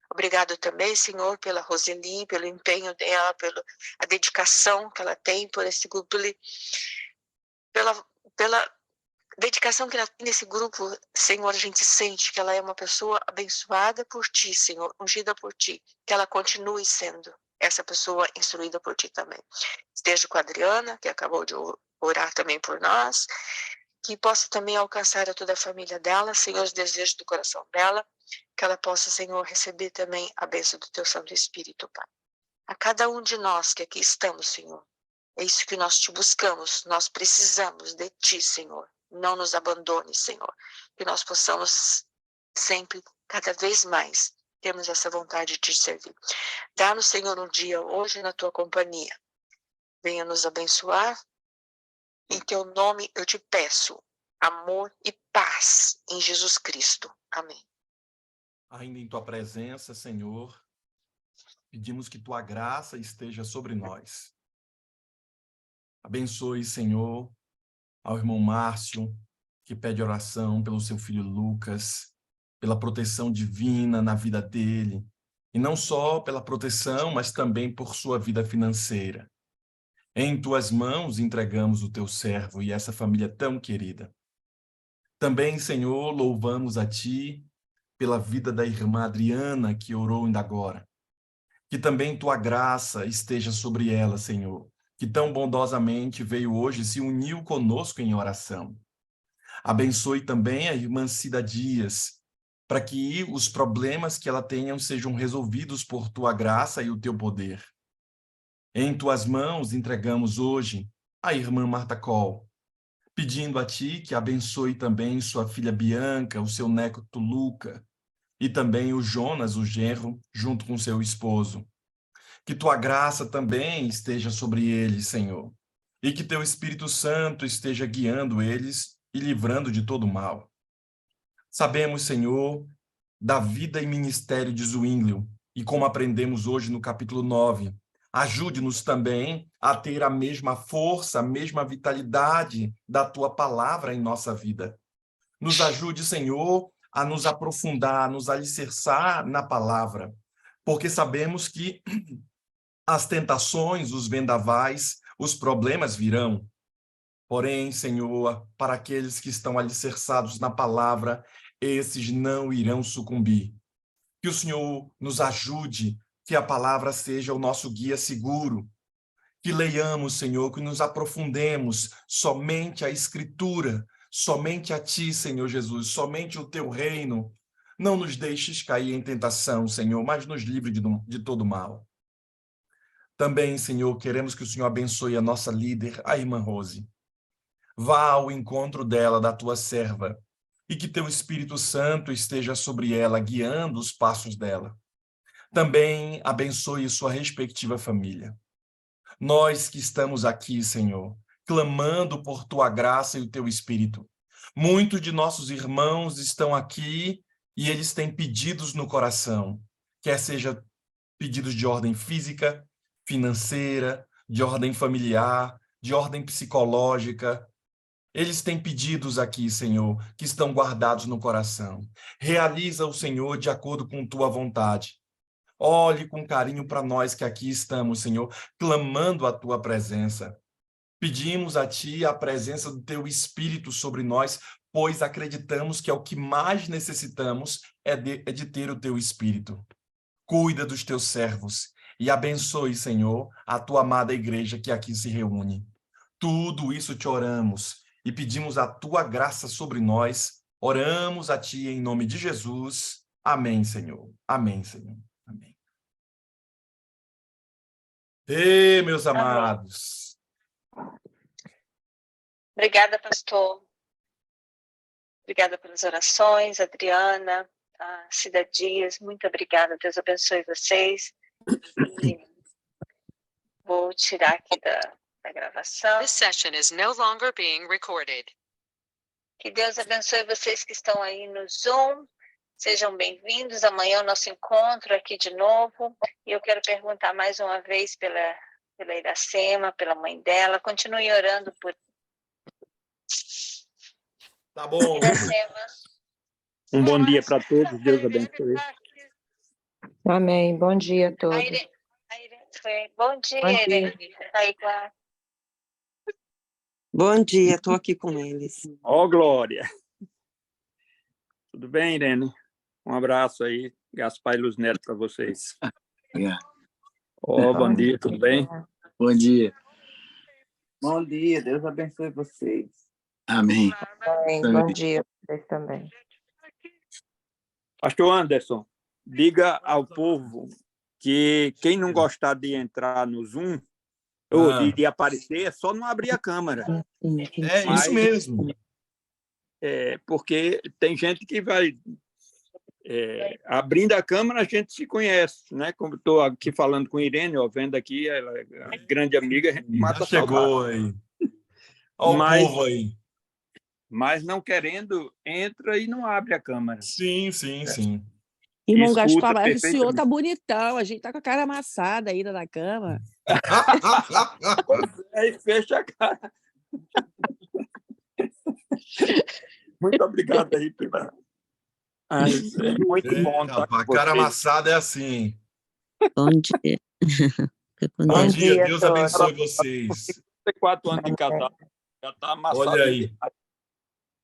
Obrigado também, Senhor, pela Roseli, pelo empenho dela, pela dedicação que ela tem por esse grupo, pela dedicação que ela tem nesse grupo. Senhor, a gente sente que ela é uma pessoa abençoada por Ti, Senhor, ungida por Ti, que ela continue sendo essa pessoa instruída por Ti também. Esteja com a Adriana, que acabou de orar também por nós, que possa também alcançar a toda a família dela, Senhor, os desejos do coração dela, que ela possa, Senhor, receber também a bênção do Teu Santo Espírito, Pai. A cada um de nós que aqui estamos, Senhor, é isso que nós Te buscamos, nós precisamos de Ti, Senhor. Não nos abandone, Senhor, que nós possamos sempre, cada vez mais, termos essa vontade de Te servir. Dá-nos, Senhor, um dia hoje na Tua companhia. Venha nos abençoar. Em Teu nome eu te peço amor e paz em Jesus Cristo. Amém. Ainda em Tua presença, Senhor, pedimos que Tua graça esteja sobre nós. Abençoe, Senhor, ao irmão Márcio, que pede oração pelo seu filho Lucas, pela proteção divina na vida dele, e não só pela proteção, mas também por sua vida financeira. Em Tuas mãos entregamos o Teu servo e essa família tão querida. Também, Senhor, louvamos a Ti pela vida da irmã Adriana, que orou ainda agora. Que também Tua graça esteja sobre ela, Senhor, que tão bondosamente veio hoje e se uniu conosco em oração. Abençoe também a irmã Cida Dias, para que os problemas que ela tenha sejam resolvidos por Tua graça e o Teu poder. Em Tuas mãos entregamos hoje a irmã Marta Coll, pedindo a Ti que abençoe também sua filha Bianca, o seu neto Luca, e também o Jonas, o genro, junto com seu esposo. Que Tua graça também esteja sobre eles, Senhor, e que Teu Espírito Santo esteja guiando eles e livrando de todo mal. Sabemos, Senhor, da vida e ministério de Zwinglio, e como aprendemos hoje no capítulo 9, ajude-nos também a ter a mesma força, a mesma vitalidade da Tua palavra em nossa vida. Nos ajude, Senhor, a nos aprofundar, a nos alicerçar na palavra, porque sabemos que as tentações, os vendavais, os problemas virão. Porém, Senhor, para aqueles que estão alicerçados na palavra, esses não irão sucumbir. Que o Senhor nos ajude, que a palavra seja o nosso guia seguro. Que leiamos, Senhor, que nos aprofundemos somente a Escritura, somente a Ti, Senhor Jesus, somente o Teu reino. Não nos deixes cair em tentação, Senhor, mas nos livre de todo mal. Também, Senhor, queremos que o Senhor abençoe a nossa líder, a irmã Rose. Vá ao encontro dela, da Tua serva, e que Teu Espírito Santo esteja sobre ela, guiando os passos dela. Também abençoe sua respectiva família. Nós que estamos aqui, Senhor, clamando por Tua graça e o Teu Espírito. Muitos de nossos irmãos estão aqui e eles têm pedidos no coração, quer seja pedidos de ordem física, financeira, de ordem familiar, de ordem psicológica. Eles têm pedidos aqui, Senhor, que estão guardados no coração. Realiza o Senhor de acordo com tua vontade. Olhe com carinho para nós que aqui estamos, Senhor, clamando a tua presença. Pedimos a ti a presença do teu Espírito sobre nós, pois acreditamos que é o que mais necessitamos é de ter o teu Espírito. Cuida dos teus servos e abençoe, Senhor, a tua amada igreja que aqui se reúne. Tudo isso te oramos e pedimos a tua graça sobre nós. Oramos a ti em nome de Jesus. Amém, Senhor. Amém, Senhor. Amém. Ei, meus amados. Obrigada, pastor. Obrigada pelas orações, Adriana, a Cida Dias, muito obrigada. Deus abençoe vocês. E vou tirar aqui da gravação. This session is no longer being recorded. Que Deus abençoe vocês que estão aí no Zoom. Sejam bem-vindos. Amanhã é o nosso encontro aqui de novo. E eu quero perguntar mais uma vez pela Iracema, pela mãe dela. Continue orando por Tá bom. Iracema. Um bom dia para todos. Deus abençoe. Amém. Bom dia a todos. Bom dia, Bom dia. Irene. Tá aí com a... Bom dia, estou aqui com eles. Ó, Glória. Tudo bem, Irene? Um abraço aí. Gaspar e Luz Neto para vocês. Ó, bom dia, tudo bem? Bom dia. Bom dia, Deus abençoe vocês. Amém. Amém. Bom dia a vocês também. Pastor Anderson, diga ao povo que quem não gostar de entrar no Zoom, ou de aparecer, é só não abrir a câmera. É isso mesmo. Porque tem gente que vai... abrindo a câmera, a gente se conhece, né? Como estou aqui falando com a Irene, ó, vendo aqui, ela é grande amiga, a gente mata a Chegou aí. Olha o povo aí. Mas não querendo, entra e não abre a câmera. Sim, sim, sim. Irmão Escuta Gaspar, o senhor tá perfeitamente. bonitão, a gente tá com a cara amassada ainda na cama. Aí fecha a cara. Muito obrigado aí pela... é muito bom. A cara amassada é assim. Bom dia. Bom dia, dia, Deus todos. abençoe vocês. 4 anos de casado, já está amassado. Olha aí.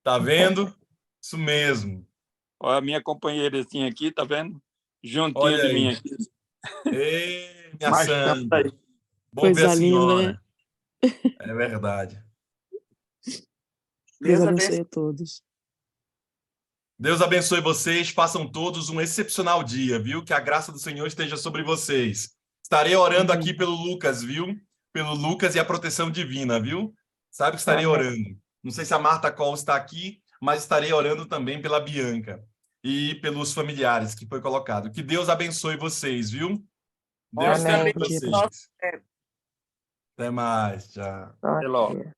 Tá vendo? Isso mesmo. Olha a minha companheirazinha aqui, tá vendo? Juntinho Olha de aí. mim aqui. Ei, minha Mas santa. aí. Bom ver a Coisa linda, senhora. É verdade. Deus abençoe a todos. Deus abençoe vocês. Façam todos um excepcional dia, viu? Que a graça do Senhor esteja sobre vocês. Estarei orando aqui pelo Lucas, viu? Pelo Lucas e a proteção divina, viu? Sabe que estarei orando. Não sei se a Marta Coll está aqui, mas estarei orando também pela Bianca e pelos familiares que foi colocado. Que Deus abençoe vocês, viu? Deus Amém. abençoe vocês. Até mais. Tchau. Bom Até logo. dia.